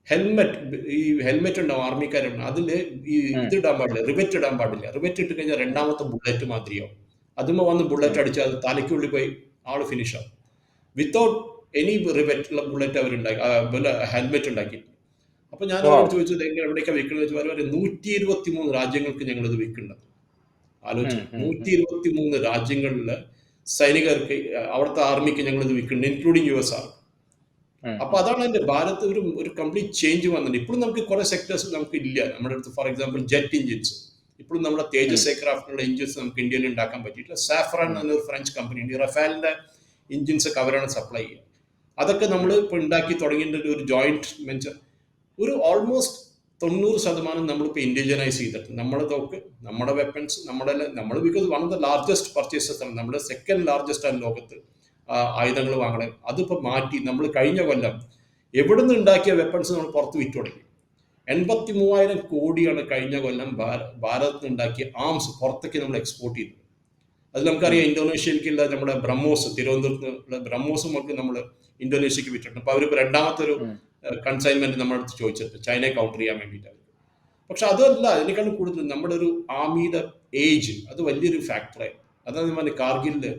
ഹെൽമെറ്റ്. ഈ ഹെൽമെറ്റ് ഉണ്ടാവും ആർമിക്കാരുണ്ട്, അതിൽ ഈ ഉം. ഇത് ഇടാൻ പാടില്ല, റിവെറ്റ് ഇടാൻ പാടില്ല. റിവെറ്റ് ഇട്ട് കഴിഞ്ഞാൽ രണ്ടാമത്തെ ബുള്ളറ്റ് മാതിരിയാവും. അതുമ്പോ വന്ന് ബുള്ളറ്റ് ഉം. അടിച്ച് അത് തലയ്ക്കുള്ളിൽ പോയി ആള് ഫിനിഷ് ആവും. വിത്തൗട്ട് എനി റിവെറ്റ് ഉള്ള ബുള്ളറ്റ് അവരുണ്ടാക്കി, ഹെൽമെറ്റ് ഉണ്ടാക്കിയിട്ടുണ്ട്. അപ്പൊ ഞാൻ വാ. അവരോട് ചോദിച്ചത് എവിടേക്കാ വിൽക്കുന്നത് വെച്ചാൽ അവർ 123 രാജ്യങ്ങൾക്ക് ഞങ്ങൾ ഇത് വിൽക്കുന്നുണ്ട്. ഉം. ആലോചിച്ചു, ഉം. ഉം. 123 രാജ്യങ്ങളിലെ സൈനികർക്ക്, അവിടുത്തെ ആർമിക്ക് ഞങ്ങൾ ഇത് വിൽക്കുന്നുണ്ട്, ഇൻക്ലൂഡിങ് US ആർമി. ഉം. അപ്പൊ അതാണ് എന്റെ ഭാരത് ഒരു ഒരു കംപ്ലീറ്റ് ചേഞ്ച് വന്നിട്ടുണ്ട്. ഇപ്പോഴും നമുക്ക് കുറെ സെക്ടേഴ്സ് നമുക്ക് ഇല്ല നമ്മുടെ അടുത്ത്. ഫോർ എക്സാമ്പിൾ ജെറ്റ് എഞ്ചിൻസ്, ഇപ്പോഴും നമ്മുടെ ഉം. തേജസ് എയർക്രാഫ്റ്റിനുള്ള എഞ്ചിൻസ് നമുക്ക് ഇന്ത്യയിൽ ഉണ്ടാക്കാൻ പറ്റിയിട്ടില്ല. സാഫ്രാൻ ഉം. എന്നൊരു ഫ്രഞ്ച് കമ്പനി ഉണ്ട്, റഫാലിന്റെ എഞ്ചിൻസ് ഒക്കെ അവരാണ് സപ്ലൈ ചെയ്യുക. അതൊക്കെ നമ്മൾ ഉം. ഇപ്പോൾ ഉണ്ടാക്കി തുടങ്ങിയിട്ട് ഒരു ജോയിന്റ് വെഞ്ചർ. ഒരു ഓൾമോസ്റ്റ് 90% നമ്മളിപ്പോൾ ഇൻഡിജനൈസ് ചെയ്തിട്ടുണ്ട്. നമ്മുടെ തോക്ക്, നമ്മുടെ വെപ്പൺസ്, നമ്മൾ because one of the largest purchases ആണ്, നമ്മുടെ സെക്കൻഡ് ലാർജസ്റ്റ് ആണ് ലോകത്ത് ആയുധങ്ങൾ വാങ്ങണേ. അതിപ്പോൾ മാറ്റി നമ്മൾ കഴിഞ്ഞ കൊല്ലം എവിടെ നിന്ന് ഉണ്ടാക്കിയ വെപ്പൺസ് നമ്മൾ പുറത്ത് വിറ്റു തുടങ്ങി. 83,000 കോടിയാണ് കഴിഞ്ഞ കൊല്ലം ഭാരതത്തിൽ ഉണ്ടാക്കിയ ആംസ് പുറത്തേക്ക് നമ്മൾ എക്സ്പോർട്ട് ചെയ്തു. അത് ഉം. നമുക്കറിയാം, ഇന്തോനേഷ്യയിലേക്കുള്ള നമ്മുടെ ബ്രഹ്മോസ്, തിരുവനന്തപുരത്ത് ബ്രഹ്മോസും ഒക്കെ നമ്മൾ ഇന്തോനേഷ്യക്ക് വിറ്റിട്ടുണ്ട്. അപ്പോൾ അവരിപ്പോൾ രണ്ടാമത്തെ ഒരു ഉം. കൺസൈൻമെന്റ് നമ്മുടെ അടുത്ത് ചോദിച്ചിട്ട് ചൈനയെ കൗണ്ടർ ചെയ്യാൻ വേണ്ടിയിട്ട്. പക്ഷെ അതല്ല, അതിനേക്കാളും കൂടുതൽ നമ്മുടെ ഒരു ആർമിയുടെ ഏജ് അത് വലിയൊരു ഫാക്ടറായി. അതാണ് ഞാൻ പറഞ്ഞത്, കാർഗിലില്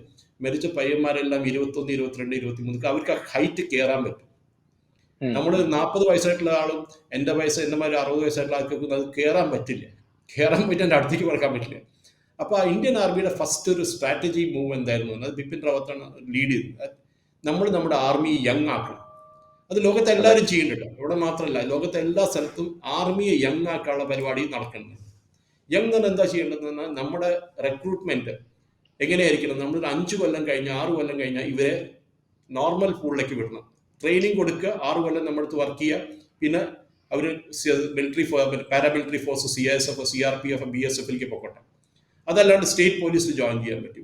മരിച്ച പയ്യന്മാരെല്ലാം 21, 22, 23 അവർക്ക് ആ ഹൈറ്റ് കയറാൻ പറ്റും. ഉം. നമ്മൾ 40 വയസ്സായിട്ടുള്ള ആളും എൻ്റെ വയസ്സ്, എൻ്റെ മാതിരി 60 വയസ്സായിട്ടുള്ള ആൾക്കൊക്കെ അത് കയറാൻ പറ്റില്ല. കയറാൻ പറ്റി എൻ്റെ അടുത്തേക്ക് പറക്കാൻ പറ്റില്ല. അപ്പൊ ആ ഇന്ത്യൻ ആർമിയുടെ ഫസ്റ്റ് ഒരു സ്ട്രാറ്റജി മൂവ് എന്തായിരുന്നു? അത് ബിപിൻ റാവത്താണ് ലീഡ് ചെയ്തത്. നമ്മൾ നമ്മുടെ ആർമി യങ് ആക്കണം. അത് ലോകത്തെ അതെ. എല്ലാവരും ചെയ്യുന്നുണ്ട്, ഇവിടെ മാത്രമല്ല, ലോകത്തെ എല്ലാ സ്ഥലത്തും ആർമിയെ യങ് ആക്കാനുള്ള പരിപാടി നടക്കുന്നുണ്ട്. യങ് എന്ന് എന്താ ചെയ്യേണ്ടതെന്ന് പറഞ്ഞാൽ, നമ്മുടെ റിക്രൂട്ട്മെന്റ് എങ്ങനെയായിരിക്കണം? നമ്മൾ 5 കൊല്ലം കഴിഞ്ഞ് 6 കൊല്ലം കഴിഞ്ഞാൽ ഇവരെ നോർമൽ പൂളിലേക്ക് വിടണം. ട്രെയിനിങ് കൊടുക്കുക, 6 കൊല്ലം നമ്മുടെ അടുത്ത് വർക്ക് ചെയ്യുക, പിന്നെ അവർ military paramilitary force, CISF, CRPF, BSFിലേക്ക് പൊക്കോട്ടെ. അതല്ലാണ്ട് സ്റ്റേറ്റ് പോലീസിൽ ജോയിൻ ചെയ്യാൻ പറ്റും.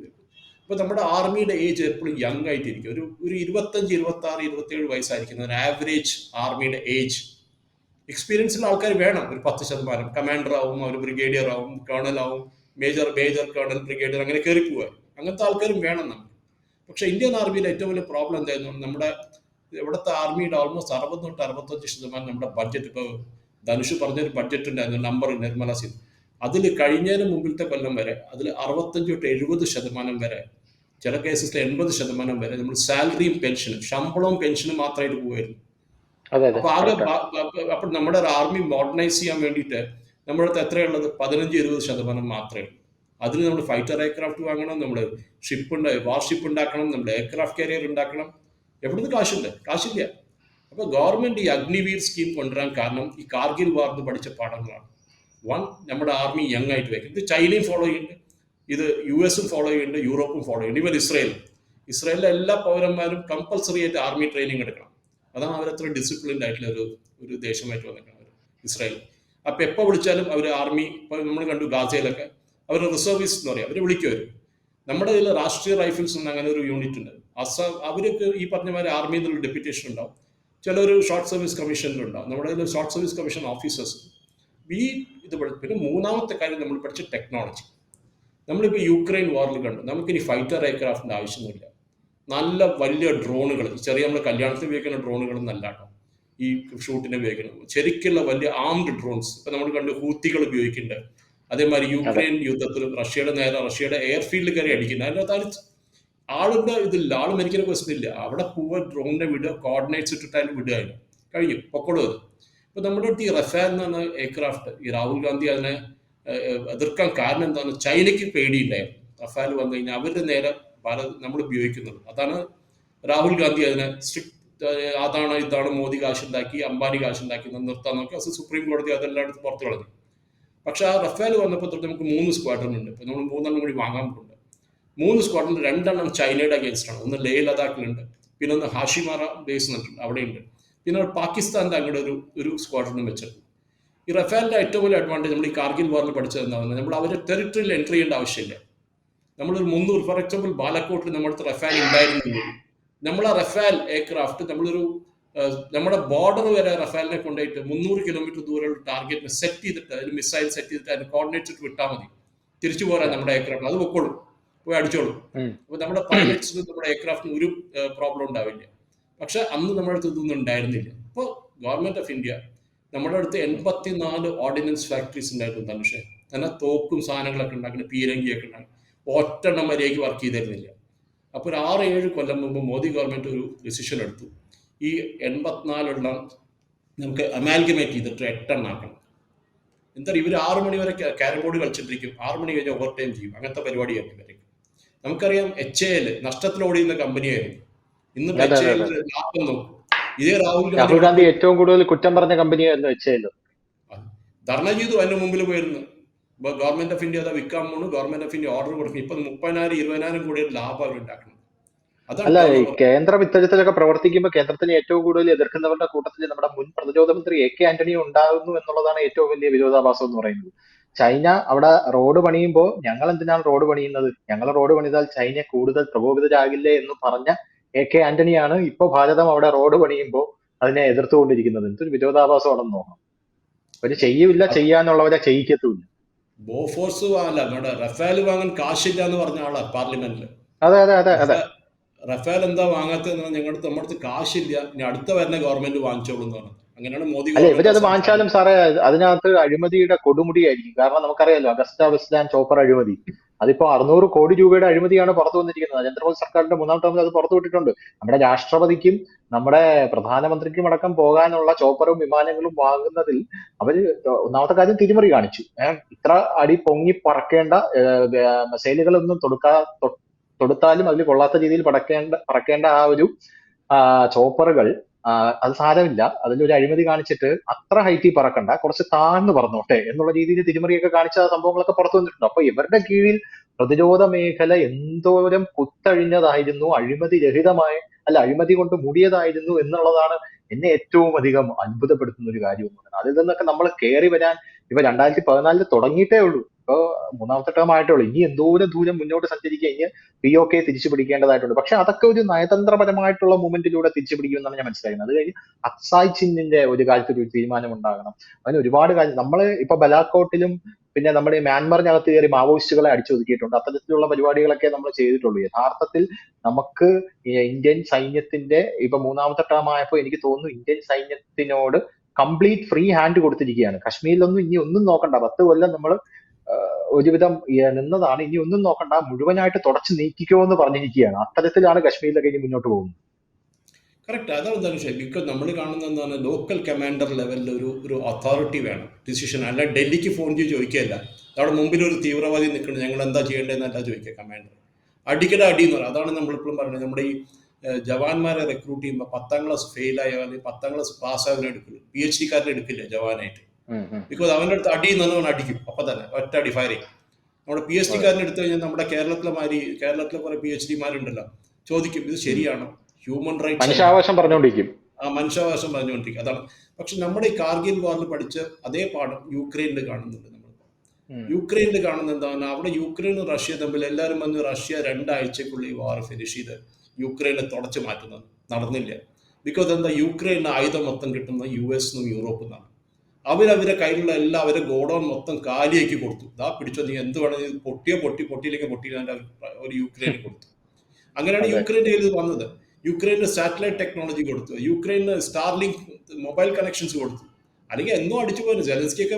അപ്പോൾ നമ്മുടെ ആർമിയുടെ ഏജ് എപ്പോഴും യങ് ആയിട്ടിരിക്കും. ഒരു 25, 26, 27 വയസ്സായിരിക്കുന്ന ഒരു ആവറേജ് ആർമിയുടെ ഏജ്. എക്സ്പീരിയൻസുള്ള ആൾക്കാർ വേണം, ഒരു 10%. കമാൻഡർ ആവും, ഒരു ബ്രിഗേഡിയർ ആവും, കേണൽ ആവും, മേജർ കേണൽ, ബ്രിഗേഡിയർ, അങ്ങനെ കയറി പോകാൻ അങ്ങനത്തെ ആൾക്കാരും വേണം നമുക്ക്. പക്ഷേ ഇന്ത്യൻ ആർമിയുടെ ഏറ്റവും വലിയ പ്രോബ്ലം എന്തായിരുന്നു? നമ്മുടെ ഇവിടുത്തെ ആർമിയുടെ ഓൾമോസ്റ്റ് 60-65% നമ്മുടെ ബഡ്ജറ്റ്. ഇപ്പോൾ ധനുഷ് പറഞ്ഞൊരു ബഡ്ജറ്റ് ഉണ്ടായിരുന്നു, നമ്പർ നിർമ്മല സീൻ, അതിൽ കഴിഞ്ഞതിന് മുമ്പിലത്തെ കൊല്ലം വരെ അതിൽ 65-70% വരെ, ചില കേസസിൽ 80% വരെ നമ്മൾ സാലറിയും പെൻഷനും, ശമ്പളവും പെൻഷനും മാത്രമായിട്ട് പോകുമായിരുന്നു. അതെ അതെ അപ്പൊ ആകെ കറക്റ്റാണ്. അപ്പൊ നമ്മുടെ ആർമി മോഡർണൈസ് ചെയ്യാൻ വേണ്ടിയിട്ട് നമ്മുടെ അടുത്ത് എത്രയുള്ളത്? 15-20% മാത്രമേ ഉള്ളൂ. അതിന് നമ്മൾ ഫൈറ്റർ എയർക്രാഫ്റ്റ് വാങ്ങണം, നമ്മൾ വാർഷിപ്പ് ഉണ്ടാക്കണം, നമ്മൾ എയർക്രാഫ്റ്റ് കാരിയർ ഉണ്ടാക്കണം. എവിടുന്ന് കാശുണ്ട്? കാശില്ല. അപ്പൊ ഗവൺമെന്റ് ഈ അഗ്നിവീർ സ്കീം കൊണ്ടുവരാൻ കാരണം ഈ കാർഗിൽ വാർന്ന് പഠിച്ച പാഠങ്ങളാണ്. വൺ, നമ്മുടെ ആർമി യങ് ആയിട്ട് വയ്ക്കും. ഇത് ചൈനയും ഫോളോ ചെയ്യുന്നുണ്ട്, ഇത് US ഫോളോ ചെയ്യുന്നുണ്ട്, യൂറോപ്പും ഫോളോ ചെയ്യുന്നുണ്ട്, ഇവർ ഇസ്രായേലിലെ എല്ലാ പൗരന്മാരും കമ്പൽസറി ആയിട്ട് ആർമി ട്രെയിനിങ് എടുക്കണം. അതാണ് അവരത്ര ഡിസിപ്ലിൻഡ് ആയിട്ടുള്ള ഒരു ദേശമായിട്ട് വന്നിരിക്കുന്നത് ഇസ്രായേൽ. അപ്പൊ എപ്പോൾ വിളിച്ചാലും അവർ ആർമി, ഇപ്പൊ നമ്മൾ കണ്ടു ഗാസയിലൊക്കെ അവർ റിസർവിസ്റ്റ് എന്ന് പറയും, അവർ വിളിക്കുവരും. നമ്മുടെ ഇതിൽ രാഷ്ട്രീയ റൈഫിൾസ് എന്ന് അങ്ങനെ ഒരു യൂണിറ്റ് ഉണ്ട്. അവർക്ക് ഈ പറഞ്ഞമാതിരി ആർമിയിൽ നിന്നുള്ള ഡെപ്യൂട്ടേഷൻ ഉണ്ടാവും, ചിലർ ഷോർട്ട് സർവീസ് കമ്മീഷനിലുണ്ടാവും. നമ്മുടെ ഇതിൽ ഷോർട്ട് സർവീസ് കമ്മീഷൻ ഓഫീസേഴ്സ് ഈ ഇത് പിന്നെ മൂന്നാമത്തെ കാര്യം നമ്മൾ പഠിച്ച ടെക്നോളജി. നമ്മളിപ്പോൾ യുക്രൈൻ വാറിൽ കണ്ടു, നമുക്കിനി ഫൈറ്റർ എയർക്രാഫ്റ്റിന്റെ ആവശ്യമൊന്നുമില്ല. നല്ല വലിയ ഡ്രോണുകൾ, ചെറിയ നമ്മൾ കല്യാണത്തിന് ഉപയോഗിക്കുന്ന ഡ്രോണുകളൊന്നും അല്ല കേട്ടോ ഈ ഷൂട്ടിനെ ഉപയോഗിക്കുന്നത്, ശരിക്കുള്ള വലിയ ആംഡ് ഡ്രോൺസ്. ഇപ്പൊ നമ്മൾ കണ്ട് ഹൂത്തികൾ ഉപയോഗിക്കുന്നുണ്ട്. അതേമാതിരി അതെ യുക്രൈൻ യുദ്ധത്തിൽ റഷ്യയുടെ എയർഫീൽഡ് കയറി അടിക്കുന്നത്. അതിനകത്ത് ആളുടെ ഇതില്ല, ആൾ മരിക്കുന്ന ക്വസ്റ്റൻ ഇല്ല. അവിടെ പോവുക, ഡ്രോണിനെ വിടുക, കോർഡിനേറ്റ്സ് ഇട്ടിട്ട് അതിന് വിടുക, കഴിഞ്ഞു പൊക്കോളും അത്. ഇപ്പൊ നമ്മുടെ അടുത്ത് ഈ റഫാൽ എന്ന് പറഞ്ഞ എയർക്രാഫ്റ്റ്, ഈ രാഹുൽ ഗാന്ധി അതിനെ എതിർക്കാൻ കാരണം എന്താണെന്ന് ചൈനയ്ക്ക് പേടിയുണ്ടായിരുന്നു. റഫാൽ വന്നു കഴിഞ്ഞാൽ അവരുടെ നേരെ നമ്മൾ ഉപയോഗിക്കുന്നത്. അതാണ് രാഹുൽ ഗാന്ധി അതിനെ സ്ട്രിക്റ്റ്, അതാണ് ഇതാണ് മോദി കാശുണ്ടാക്കി, അംബാനി കാശുണ്ടാക്കി നിർത്താൻ നോക്കി. അത് സുപ്രീം കോടതി അതെല്ലായിടത്ത് പുറത്തു കളഞ്ഞു. പക്ഷെ ആ റഫാൽ വന്നപ്പോൾ തൊട്ട് നമുക്ക് 3 സ്ക്വാഡ്രൺ ഉണ്ട്. ഇപ്പൊ നമ്മൾ 3 കൂടി വാങ്ങാൻ പോകുന്നുണ്ട്. 3 സ്ക്വാഡ്രൺ 2 ചൈനയുടെ അഗേൻസ്റ്റ് ആണ്. ഒന്ന് ലേ ലഡാക്കിലുണ്ട്, പിന്നെ ഒന്ന് ഹാഷിമാറ ബേസ് എന്നിട്ടുണ്ട്, അവിടെയുണ്ട്. പിന്നെ പാകിസ്ഥാന്റെ അങ്ങോട്ട് ഒരു സ്ക്വാഡ്രനും വെച്ചിട്ടുണ്ട്. ഈ റഫാലിന്റെ ഏറ്റവും വലിയ അഡ്വാൻറ്റേജ് നമ്മൾ ഈ കാർഗിൽ വാറിൽ പഠിച്ചത് എന്താണെന്ന്, നമ്മൾ അവരെ ടെറിട്ടറിയിൽ എൻട്രി ചെയ്യേണ്ട ആവശ്യമില്ല. നമ്മളൊരു 300, ഫോർ എക്സാമ്പിൾ ബാലക്കോട്ടിൽ നമ്മുടെ റഫാൽ ഉണ്ടായിരുന്നെങ്കിൽ നമ്മൾ ആ റഫാൽ എയർക്രാഫ്റ്റ് നമ്മുടെ ബോർഡർ വരെ റഫാലിനെ കൊണ്ടുപോയിട്ട് 300 കിലോമീറ്റർ ദൂരമുള്ള ടാർഗറ്റിനെ സെറ്റ് ചെയ്തിട്ട്, അതിന് മിസൈൽ സെറ്റ് ചെയ്തിട്ട് അതിന് കോർഡിനേറ്റ് ഇട്ട് വിട്ടാൽ മതി. തിരിച്ചു പോരാൻ നമ്മുടെ എയർക്രാഫ്റ്റ് അത് പൊക്കോളും, പോയി അടിച്ചോളും. അപ്പൊ നമ്മുടെ പൈലറ്റ്സിന് നമ്മുടെ എയർക്രാഫ്റ്റിന് ഒരു പ്രോബ്ലം ഉണ്ടാവില്ല. പക്ഷെ അന്ന് നമ്മുടെ അടുത്ത് ഇതൊന്നും ഉണ്ടായിരുന്നില്ല. ഇപ്പോൾ ഗവൺമെന്റ് ഓഫ് ഇന്ത്യ നമ്മുടെ അടുത്ത് 84 ഓർഡിനൻസ് ഫാക്ടറീസ് ഉണ്ടായിരുന്നു ധനുഷേ. എന്നാൽ തോക്കും സാധനങ്ങളൊക്കെ ഉണ്ടാക്കുന്ന പീരങ്കിയൊക്കെ ഉണ്ടാകും, ഒറ്റെണ്ണം മര്യാദയ്ക്ക് വർക്ക് ചെയ്തിരുന്നില്ല. അപ്പോൾ ഒരു 6-7 കൊല്ലം മുമ്പ് മോദി ഗവൺമെന്റ് ഒരു ഡിസിഷൻ എടുത്തു, ഈ 84 നമുക്ക് അമാൽഗമേറ്റ് ചെയ്തിട്ട് 8 ആക്കണം. എന്താ ഇവർ 6 മണി വരെ ക്യാരം ബോർഡ് കളിച്ചിട്ടിരിക്കും, 6 മണി കഴിഞ്ഞാൽ ഓവർ ടൈം ചെയ്യും, അങ്ങനത്തെ പരിപാടിയായിരുന്നു ഇവർക്ക്. നമുക്കറിയാം HAL നഷ്ടത്തിൽ ഓടിയുന്ന കമ്പനിയായിരുന്നു. ഇന്ന് HAL ലാഭം നോക്കും. ഇതേ രാഹുൽ ഗാന്ധി ഏറ്റവും കൂടുതൽ കുറ്റം പറഞ്ഞ കമ്പനിയായിരുന്നു HAL. ധർണ ചെയ്തു, അതിന്റെ മുമ്പിൽ പോയിരുന്നു. ഗവൺമെന്റ് ഓഫ് ഇന്ത്യ അത് വിൽക്കാൻ പോകുന്നു, ഗവൺമെന്റ് ഓഫ് ഇന്ത്യ ഓർഡർ കൊടുക്കും. ഇപ്പൊ 30,000-20,000 കോടി ലാഭം അവർ ഉണ്ടാക്കണം. അല്ല, ഈ കേന്ദ്രം ഇത്തരത്തിലൊക്കെ പ്രവർത്തിക്കുമ്പോൾ കേന്ദ്രത്തിന് ഏറ്റവും കൂടുതൽ എതിർക്കുന്നവരുടെ കൂട്ടത്തിൽ നമ്മുടെ മുൻ പ്രതിരോധ മന്ത്രി AK ആന്റണി ഉണ്ടാകുന്നു എന്നുള്ളതാണ് ഏറ്റവും വലിയ വിരോധാഭാസം എന്ന് പറയുന്നത്. ചൈന അവിടെ റോഡ് പണിയുമ്പോൾ ഞങ്ങൾ എന്തിനാണ് റോഡ് പണിയുന്നത്, ഞങ്ങൾ റോഡ് പണിതാൽ ചൈന കൂടുതൽ പ്രകോപിതരാകില്ലേ എന്ന് പറഞ്ഞ AK ആന്റണിയാണ് ഇപ്പൊ ഭാരതം അവിടെ റോഡ് പണിയുമ്പോൾ അതിനെ എതിർത്തുകൊണ്ടിരിക്കുന്നത്. എന്തൊരു വിരോധാഭാസമാണെന്ന് നോക്കണം. അവര് ചെയ്യില്ല, ചെയ്യാനുള്ളവരെ ചെയ്യിക്കത്തുമില്ല. ബോഫോഴ്സ് നമ്മുടെ റഫാൽ വാങ്ങാൻ കാശില്ല എന്ന് പറഞ്ഞ ആളാ പാർലമെന്റിൽ. അതെ അതെ അതെ അതെ. റഫാൽ എന്താ വാങ്ങാത്തതെന്ന് ഞങ്ങളുടെ നമ്മുടെ അടുത്ത് കാശില്ല, ഇനി അടുത്ത വരുന്ന ഗവൺമെന്റ് വാങ്ങിച്ചോളൂ എന്ന് പറഞ്ഞത്. അങ്ങനെയാണ് മോദി. അല്ല, ഇവരത് വാങ്ങിച്ചാലും സാറേ അതിനകത്ത് അഴിമതിയുടെ കൊടുമുടിയായിരിക്കും. കാരണം നമുക്കറിയാലോ അഗസ്റ്റ വെസ്റ്റ്ലാൻഡ് ചോപ്പർ അഴിമതി, അതിപ്പോ 600 കോടി രൂപയുടെ അഴിമതിയാണ് പുറത്തു വന്നിരിക്കുന്നത്. നരേന്ദ്രമോദി സർക്കാരിന്റെ 3ാം ടേമിൽ അത് പുറത്തു വിട്ടിട്ടുണ്ട്. നമ്മുടെ രാഷ്ട്രപതിക്കും നമ്മുടെ പ്രധാനമന്ത്രിക്കും അടക്കം പോകാനുള്ള ചോപ്പറും വിമാനങ്ങളും വാങ്ങുന്നതിൽ അവര് ഒന്നാമത്തെ കാര്യം തിരിമറി കാണിച്ചു. ഇത്ര അടി പൊങ്ങി പറക്കേണ്ട മിസൈലുകളൊന്നും തൊടുത്താലും അതിൽ കൊള്ളാത്ത രീതിയിൽ പറക്കേണ്ട ആ ഒരു ചോപ്പറുകൾ അത് സാരമില്ല, അതിലൊരു അഴിമതി കാണിച്ചിട്ട് അത്ര ഹൈറ്റിൽ പറക്കണ്ട, കുറച്ച് താഴ്ന്നു പറന്നോട്ടെ എന്നുള്ള രീതിയിൽ തിരിമറിയൊക്കെ കാണിച്ച സംഭവങ്ങളൊക്കെ പുറത്തു വന്നിട്ടുണ്ട്. അപ്പൊ ഇവരുടെ കീഴിൽ പ്രതിരോധ മേഖല എന്തോരം കുത്തഴിഞ്ഞതായിരുന്നു, അഴിമതി കൊണ്ട് മൂടിയതായിരുന്നു എന്നുള്ളതാണ് എന്നെ ഏറ്റവും അധികം അത്ഭുതപ്പെടുത്തുന്ന ഒരു കാര്യം എന്ന് പറയുന്നത്. അതിൽ നിന്നൊക്കെ നമ്മൾ കയറി വരാൻ ഇവ 2014 തുടങ്ങിയിട്ടേ ഉള്ളൂ. ഇപ്പോ മൂന്നാമത്തെ ടേം ആയിട്ടേ ഉള്ളൂ. ഇനി എന്തോരം ദൂരം മുന്നോട്ട് സഞ്ചരിക്കുക, ഇനി POK തിരിച്ചു പിടിക്കേണ്ടതായിട്ടുണ്ട്. പക്ഷെ അതൊക്കെ ഒരു നയതന്ത്രപരമായിട്ടുള്ള മൂവ്മെന്റിലൂടെ തിരിച്ചു പിടിക്കുമെന്നാണ് ഞാൻ മനസ്സിലാക്കുന്നത്. അത് കഴിഞ്ഞ് അക്സായ് ചിന്നിന്റെ ഒരു കാര്യത്തിൽ ഒരു തീരുമാനം ഉണ്ടാകണം. അങ്ങനെ ഒരുപാട് കാര്യം നമ്മള് ഇപ്പൊ ബലാക്കോട്ടിലും പിന്നെ നമ്മുടെ ഈ മ്യാൻമറിനകത്ത് കയറി മാവോയിസ്റ്റുകളെ അടിച്ചൊതുക്കിയിട്ടുണ്ട്. അത്തരത്തിലുള്ള പരിപാടികളൊക്കെ നമ്മൾ ചെയ്തിട്ടുള്ളൂ. യഥാർത്ഥത്തിൽ നമുക്ക് ഈ ഇന്ത്യൻ സൈന്യത്തിന്റെ ഇപ്പൊ മൂന്നാമത്തെ ടേം ആയപ്പോ എനിക്ക് തോന്നുന്നു ഇന്ത്യൻ സൈന്യത്തിനോട് കംപ്ലീറ്റ് ഫ്രീ ഹാൻഡ് കൊടുത്തിരിക്കുകയാണ്. കശ്മീരിലൊന്നും ഇനി ഒന്നും നോക്കണ്ട. 10 കൊല്ലം നമ്മൾ ഒരുവിധം നിന്നതാണ്. ഇനി ഒന്നും നോക്കണ്ട, മുഴുവനായിട്ട് തുടച്ചു നീക്കിക്കോ എന്ന് പറഞ്ഞിരിക്കുകയാണ്. അത്തരത്തിലാണ് കശ്മീരിലൊക്കെ ഇനി മുന്നോട്ട് പോകുന്നത്. കറക്റ്റ്. അതാണ് എന്താണ് വിഷയം. ബിക്കോസ് നമ്മൾ കാണുന്ന എന്താണ്, ലോക്കൽ കമാൻഡർ ലെവലിൽ ഒരു അതോറിറ്റി വേണം ഡിസിഷൻ. അല്ല ഡൽഹിക്ക് ഫോൺ ചെയ്ത് ചോദിക്കുകയല്ല, അവിടെ മുമ്പിൽ ഒരു തീവ്രവാദി നിൽക്കുന്നത്, ഞങ്ങൾ എന്താ ചെയ്യേണ്ടതെന്നല്ല ചോദിക്കുക കമാൻഡർ. അടിക്കട അടി എന്ന് പറയുന്നത് അതാണ് നമ്മളിപ്പോഴും പറയുന്നത്. നമ്മുടെ ഈ ജവാന്മാരെ റിക്രൂട്ട് ചെയ്യുമ്പോൾ 10ാം ക്ലാസ് ഫെയിലായോ അല്ലെങ്കിൽ 10ാം ക്ലാസ് പാസ്സായവനെ എടുക്കില്ല, PhD കാരനെ എടുക്കില്ല ജവാനായിട്ട്. ബിക്കോസ് അവൻ്റെ അടുത്ത് അടി എന്നവൻ അടിക്കും അപ്പം തന്നെ, ഒറ്റ അടി ഫയർ ചെയ്യും. നമ്മുടെ PhD കാരനെ എടുത്തു കഴിഞ്ഞാൽ നമ്മുടെ കേരളത്തിലെ കുറെ PhD മാരുണ്ടല്ലോ, ചോദിക്കും ഇത് ശരിയാണോ, ഹ്യൂമൻ റൈറ്റ്സ് മനുഷ്യാവകാശം പറഞ്ഞുകൊണ്ടിരിക്കും. മനുഷ്യാവകാശം പറഞ്ഞുകൊണ്ടിരിക്കും. അതാണ്. പക്ഷെ നമ്മുടെ ഈ കാർഗിൽ വാറിൽ പഠിച്ച അതേ പാഠം യുക്രൈനിൽ കാണുന്നുണ്ട്. നമ്മൾ യുക്രൈനിൽ കാണുന്ന എന്താണ്, അവിടെ യുക്രൈനും റഷ്യ തമ്മിൽ എല്ലാവരും വന്ന് റഷ്യ 2 ആഴ്ചക്കുള്ളിൽ ഈ വാർ ഫിനിഷ് ചെയ്ത് യുക്രൈനെ തുടച്ചു മാറ്റുന്നത് നടന്നില്ല. ബിക്കോസ് എന്താ, യുക്രൈന് ആയുധം മൊത്തം കിട്ടുന്ന US നിന്നും യൂറോപ്പിൽ നിന്നാണ്. അവരെ കയ്യിലുള്ള എല്ലാ അവരെ ഗോഡൗൺ മൊത്തം കാലിയാക്കി കൊടുത്തു. ഇതാ പിടിച്ചോ, നീ എന്ത് വേണമെങ്കിൽ പൊട്ടിയില്ലെങ്കിൽ പൊട്ടിയില്ല ഒരു യുക്രൈന് കൊടുത്തു. അങ്ങനെയാണ് യുക്രൈൻ്റെ കയ്യിൽ വന്നത്. യുക്രൈന് സാറ്റലൈറ്റ് ടെക്നോളജി കൊടുത്തു, യുക്രൈന് സ്റ്റാർലിങ്ക് മൊബൈൽ കണക്ഷൻസ് കൊടുത്തു. അല്ലെങ്കിൽ എന്തോ അടിച്ചു പോയിരുന്നു. സെലൻസ്കിയൊക്കെ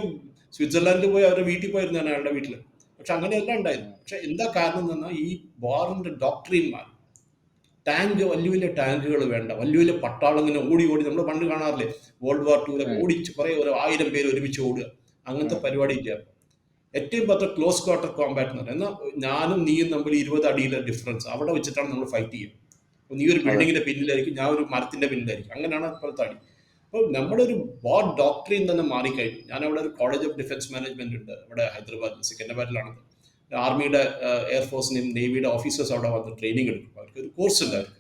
സ്വിറ്റ്സർലാൻഡിൽ പോയി അവരുടെ വീട്ടിൽ പോയിരുന്നു, അയാളുടെ വീട്ടിൽ. പക്ഷെ അങ്ങനെയല്ല ഉണ്ടായിരുന്നു. പക്ഷെ എന്താ കാരണം എന്ന് പറഞ്ഞാൽ ഈ വാറിന്റെ ഡോക്ട്രീൻമാർ, ടാങ്ക്, വലിയ വലിയ ടാങ്കുകൾ വേണ്ട, വലിയ വലിയ പട്ടാളം ഇങ്ങനെ ഓടി നമ്മൾ പണ്ട് കാണാറില്ലേ, World War II ഓടിച്ച് കുറെ 1000 പേര് ഒരുമിച്ച് ഓടുക, അങ്ങനത്തെ പരിപാടി ഇല്ല. ഏറ്റവും പത്ര ക്ലോസ് ക്വാർട്ടർ കോമ്പാറ്റ് എന്ന് പറയുന്നത്. എന്നാൽ ഞാനും നീയും തമ്മിൽ 20 അടിയിലെ ഡിഫറൻസ്, അവിടെ വെച്ചിട്ടാണ് നമ്മൾ ഫൈറ്റ് ചെയ്യുക. നീ ഒരു ബിൽഡിങ്ങിന്റെ പിന്നിലായിരിക്കും, ഞാൻ ഒരു മരത്തിന്റെ പിന്നിലായിരിക്കും. അങ്ങനെയാണ് ഇപ്പോഴത്തെ അടി. അപ്പോൾ നമ്മുടെ ഒരു വാർ ഡോക്ട്രീൻ തന്നെ മാറിക്കഴിഞ്ഞു. ഞാൻ അവിടെ ഒരു കോളേജ് ഓഫ് ഡിഫൻസ് മാനേജ്മെന്റ് ഉണ്ട് ഇവിടെ ഹൈദരാബാദിൽ, സെക്കൻഡറാബാദിലാണ്. ആർമിയുടെ, എയർഫോഴ്സിനെയും നേവിയുടെ ഓഫീസേഴ്സ് അവിടെ വന്ന് ട്രെയിനിങ് എടുക്കും. അവർക്ക് ഒരു കോഴ്സ് ഉണ്ട് അവർക്ക്.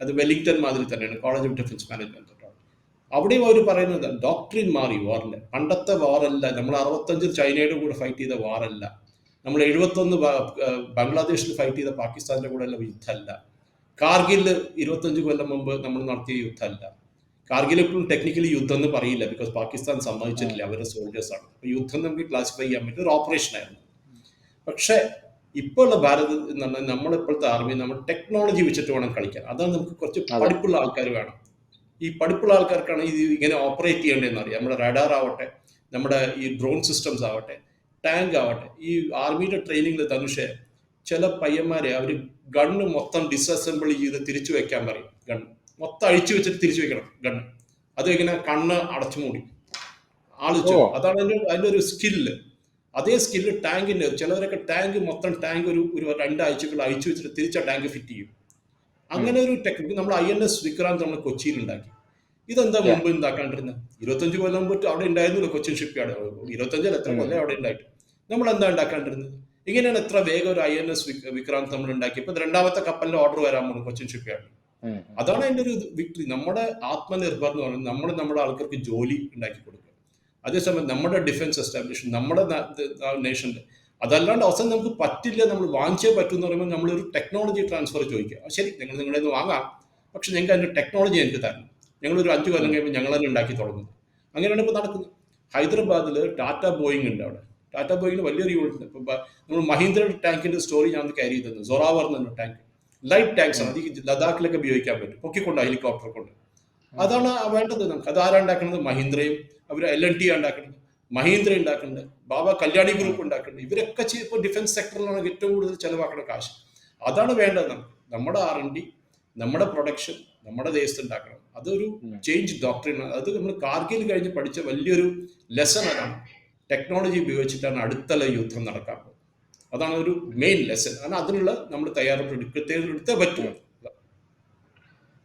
അത് വെല്ലിംഗ്ടൺ മാതിരി തന്നെയാണ്, കോളേജ് ഓഫ് ഡിഫൻസ് മാനേജ്മെന്റ്. അവിടെയും അവർ പറയുന്നത് ഡോക്ട്രിൻ മാറി വാറില്. പണ്ടത്തെ വാറല്ല, നമ്മൾ 65 ചൈനയുടെ കൂടെ ഫൈറ്റ് ചെയ്ത വാറല്ല, നമ്മൾ 71 ബംഗ്ലാദേശിൽ ഫൈറ്റ് ചെയ്ത പാകിസ്ഥാന്റെ കൂടെ ഉള്ള യുദ്ധമല്ല, കാർഗില് 25 കൊല്ലം മുമ്പ് നമ്മൾ നടത്തിയ യുദ്ധമല്ല. കാർഗിൽ ഇപ്പോഴും ടെക്നിക്കലി യുദ്ധം എന്ന് പറയില്ല, ബിക്കോസ് പാകിസ്ഥാൻ സമ്മതിച്ചിട്ടില്ല, അവരുടെ സോൾജേഴ്സ് ആണ്. അപ്പോൾ യുദ്ധം നമുക്ക് ക്ലാസിഫൈ ചെയ്യാൻ പറ്റിയ ഒരു ഓപ്പറേഷൻ ആയിരുന്നു. പക്ഷേ ഇപ്പോൾ ഉള്ള ഭാരത് എന്ന് പറഞ്ഞാൽ നമ്മളിപ്പോഴത്തെ ആർമി നമ്മൾ ടെക്നോളജി വെച്ചിട്ട് വേണം കളിക്കാൻ. അതാണ് നമുക്ക് കുറച്ച് പഠിപ്പുള്ള ആൾക്കാർ വേണം. ഈ പഠിപ്പുള്ള ആൾക്കാർക്കാണ് ഇത് ഇങ്ങനെ ഓപ്പറേറ്റ് ചെയ്യേണ്ടതെന്ന് അറിയാം. നമ്മുടെ റഡാർ ആവട്ടെ, നമ്മുടെ ഈ ഡ്രോൺ സിസ്റ്റംസ് ആവട്ടെ, ടാങ്ക് ആവട്ടെ. ഈ ആർമിയുടെ ട്രെയിനിങ്ങിൽ ധനുഷ് ചില പയ്യന്മാരെ അവർ ഗണ്ണ് മൊത്തം ഡിസസംബിൾ ചെയ്ത് തിരിച്ചു വെക്കാൻ പറയും. ഗണ്ണ് മൊത്തം അഴിച്ചു വെച്ചിട്ട് തിരിച്ചു വെക്കണം ഗണ്ണ്. അത് ഇങ്ങനെ കണ്ണ് അടച്ചു മൂടി ആളിച്ചു. അതാണ് അതിൻ്റെ ഒരു സ്കില്ല്. അതേ സ്കില്ല് ടാങ്കിൻ്റെ, ചിലവരൊക്കെ ടാങ്ക് മൊത്തം ഒരു 2 ആഴ്ചകൾ അഴിച്ചു വെച്ചിട്ട് തിരിച്ച ടാങ്ക് ഫിറ്റ് ചെയ്യും. അങ്ങനെ ഒരു ടെക്നിക്ക് നമ്മൾ INS വിക്രാന്ത് നമ്മൾ കൊച്ചിയിൽ ഉണ്ടാക്കി. ഇതെന്താ മുമ്പ് ഉണ്ടാക്കാണ്ടിരുന്നത്? 25 കൊല്ലം മുമ്പ് അവിടെ ഉണ്ടായിരുന്നില്ല കൊച്ചിൻ ഷിപ്പ് യാർഡ്. 25 എത്ര കൊല്ലം അവിടെ ഉണ്ടായിട്ട് നമ്മൾ എന്താ ഉണ്ടാക്കാണ്ടിരുന്നത്? ഇങ്ങനെയാണ് എത്ര വേഗം ഒരു INS വിക്രാന്ത് നമ്മൾ ഉണ്ടാക്കി. ഇപ്പൊ 2ാമത്തെ കപ്പലിന്റെ ഓർഡർ വരാൻ പോകുന്നു കൊച്ചിൻ ഷിപ്പ് യാർഡ്. അതാണ് അതിന്റെ ഒരു വിക്ടറി. നമ്മുടെ ആത്മനിർഭർ എന്ന് പറയുന്നത് നമ്മുടെ ആൾക്കാർക്ക് ജോലി ഉണ്ടാക്കി കൊടുക്കുക. അതേസമയം നമ്മുടെ ഡിഫൻസ് എസ്റ്റാബ്ലിഷ്മെന്റ്, നമ്മുടെ നേഷനിൽ അതല്ലാണ്ട് അവസാനം നമുക്ക് പറ്റില്ല, നമ്മൾ വാങ്ങിച്ചേ പറ്റും എന്ന് പറയുമ്പോൾ നമ്മളൊരു ടെക്നോളജി ട്രാൻസ്ഫർ ചോദിക്കുക. ശരി, നിങ്ങളുടെ നിന്ന് വാങ്ങാം, പക്ഷെ ഞങ്ങൾക്ക് അതിന്റെ ടെക്നോളജി എനിക്ക് തരണം. ഞങ്ങളൊരു 5 കൊല്ലം കഴിയുമ്പോൾ ഞങ്ങൾ തന്നെ ഉണ്ടാക്കി തുടങ്ങുന്നത്. അങ്ങനെയാണ് ഇപ്പോൾ നടക്കുന്നത്. ഹൈദരാബാദിൽ ടാറ്റ ബോയിങ് ഉണ്ട്. അവിടെ ടാറ്റ ബോയിങ്ങിന് വലിയൊരു യൂണിറ്റ് ഉണ്ട്. ഇപ്പോൾ നമ്മൾ മഹീന്ദ്രയുടെ ടാങ്കിന്റെ സ്റ്റോറി ഞാൻ ക്യാരി ചെയ്തത്, സൊറാവർ എന്ന ടാങ്ക്, ലൈറ്റ് ടാങ്ക്സ് ആണ്. അത് ഈ ലഡാക്കിലൊക്കെ ഉപയോഗിക്കാൻ പറ്റും, പൊക്കിക്കൊണ്ട് ഹെലികോപ്റ്റർ കൊണ്ട്. അതാണ് വേണ്ടത് നമുക്ക്. അത് ആരാ ഉണ്ടാക്കുന്നത്? മഹീന്ദ്രയും അവർ LNT ഉണ്ടാക്കുന്നത്, മഹീന്ദ്ര ഉണ്ടാക്കുന്നുണ്ട്, ബാബ കല്യാണി ഗ്രൂപ്പ് ഉണ്ടാക്കുന്നുണ്ട്. ഇവരൊക്കെ ഇപ്പോൾ ഡിഫൻസ് സെക്ടറിലാണ് ഏറ്റവും കൂടുതൽ ചെലവാക്കുന്ന കാശ്. അതാണ് വേണ്ടത് നമുക്ക്. നമ്മുടെ R&D, നമ്മുടെ പ്രൊഡക്ഷൻ നമ്മുടെ ദേശത്ത് ഉണ്ടാക്കണം. അതൊരു ചേഞ്ച് ഡോക്ട്രിൻ. അത് നമ്മൾ കാർഗിൽ കഴിഞ്ഞ് പഠിച്ച വലിയൊരു ലെസൺ അതാണ്. ടെക്നോളജി ഉപയോഗിച്ചിട്ടാണ് അടുത്തുള്ള യുദ്ധം നടക്കാൻ പോകുന്നത്. അതാണ് ഒരു മെയിൻ ലെസൺ. കാരണം അതിനുള്ള നമ്മൾ തയ്യാറെടുത്തേ പറ്റുള്ളൂ.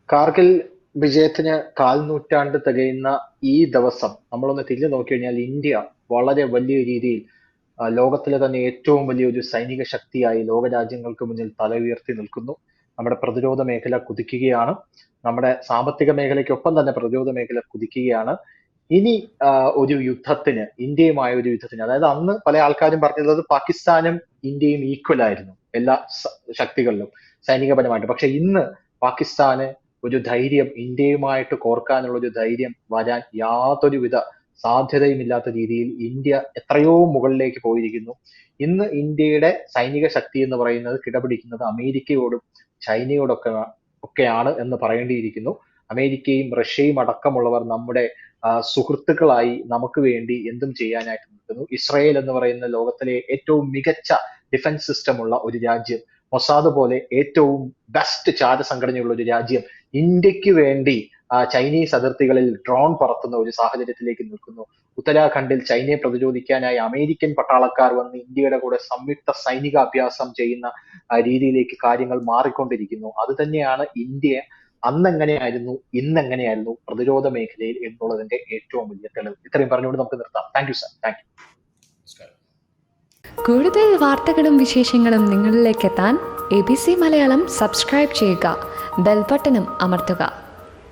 കാർഗിൽ വിജയത്തിന് 1/4 നൂറ്റാണ്ട് തികയുന്ന ഈ ദിവസം നമ്മളൊന്ന് തിരിഞ്ഞു നോക്കിക്കഴിഞ്ഞാൽ ഇന്ത്യ വളരെ വലിയ രീതിയിൽ ലോകത്തിലെ തന്നെ ഏറ്റവും വലിയൊരു സൈനിക ശക്തിയായി ലോകരാജ്യങ്ങൾക്ക് മുന്നിൽ തല ഉയർത്തി നിൽക്കുന്നു. നമ്മുടെ പ്രതിരോധ മേഖല കുതിക്കുകയാണ്. നമ്മുടെ സാമ്പത്തിക മേഖലയ്ക്കൊപ്പം തന്നെ പ്രതിരോധ മേഖല കുതിക്കുകയാണ്. ഇനി ഒരു യുദ്ധത്തിന്, ഇന്ത്യയുമായ ഒരു യുദ്ധത്തിന്, അതായത് അന്ന് പല ആൾക്കാരും പറഞ്ഞിട്ടുള്ളത് പാകിസ്ഥാനും ഇന്ത്യയും ഈക്വൽ ആയിരുന്നു എല്ലാ ശക്തികളിലും സൈനികപരമായിട്ട്. പക്ഷെ ഇന്ന് പാകിസ്ഥാന് ഒരു ധൈര്യം, ഇന്ത്യയുമായിട്ട് കോർക്കാനുള്ള ഒരു ധൈര്യം വരാൻ യാതൊരുവിധ സാധ്യതയുമില്ലാത്ത രീതിയിൽ ഇന്ത്യ എത്രയോ മുകളിലേക്ക് പോയിരിക്കുന്നു. ഇന്ന് ഇന്ത്യയുടെ സൈനിക ശക്തി എന്ന് പറയുന്നത് കിടപിടിക്കുന്നത് അമേരിക്കയോടും ഒക്കെയാണ് എന്ന് പറയേണ്ടിയിരിക്കുന്നു. അമേരിക്കയും റഷ്യയും അടക്കമുള്ളവർ നമ്മുടെ സുഹൃത്തുക്കളായി നമുക്ക് വേണ്ടി എന്തും ചെയ്യാനായിട്ട് നിൽക്കുന്നു. ഇസ്രായേൽ എന്ന് പറയുന്ന ലോകത്തിലെ ഏറ്റവും മികച്ച ഡിഫൻസ് സിസ്റ്റം ഉള്ള ഒരു രാജ്യം, മൊസാദ് പോലെ ഏറ്റവും ബെസ്റ്റ് ചാരസംഘടനയുള്ള ഒരു രാജ്യം ഇന്ത്യക്ക് വേണ്ടി ചൈനീസ് അതിർത്തികളിൽ ഡ്രോൺ പറത്തുന്ന ഒരു സാഹചര്യത്തിലേക്ക് നിൽക്കുന്നു. ഉത്തരാഖണ്ഡിൽ ചൈനയെ പ്രതിരോധിക്കാനായി അമേരിക്കൻ പട്ടാളക്കാർ വന്ന് ഇന്ത്യയുടെ കൂടെ സംയുക്ത സൈനിക അഭ്യാസം ചെയ്യുന്ന രീതിയിലേക്ക് കാര്യങ്ങൾ മാറിക്കൊണ്ടിരിക്കുന്നു. അത് തന്നെയാണ് ഇന്ത്യ അന്നെങ്ങനെയായിരുന്നു ഇന്നെങ്ങനെയായിരുന്നു പ്രതിരോധ മേഖലയിൽ എന്നുള്ളതിന്റെ ഏറ്റവും വലിയ തെളിവ്. ഇത്രയും പറഞ്ഞുകൊണ്ട് നമുക്ക് നിർത്താം. Thank you sir. Thank you. കൂടുതൽ വാർത്തകളും വിശേഷങ്ങളും നിങ്ങളിലേക്ക് എത്താൻ ABC മലയാളം സബ്സ്ക്രൈബ് ചെയ്യുക, ബെൽബട്ടനും അമർത്തുക.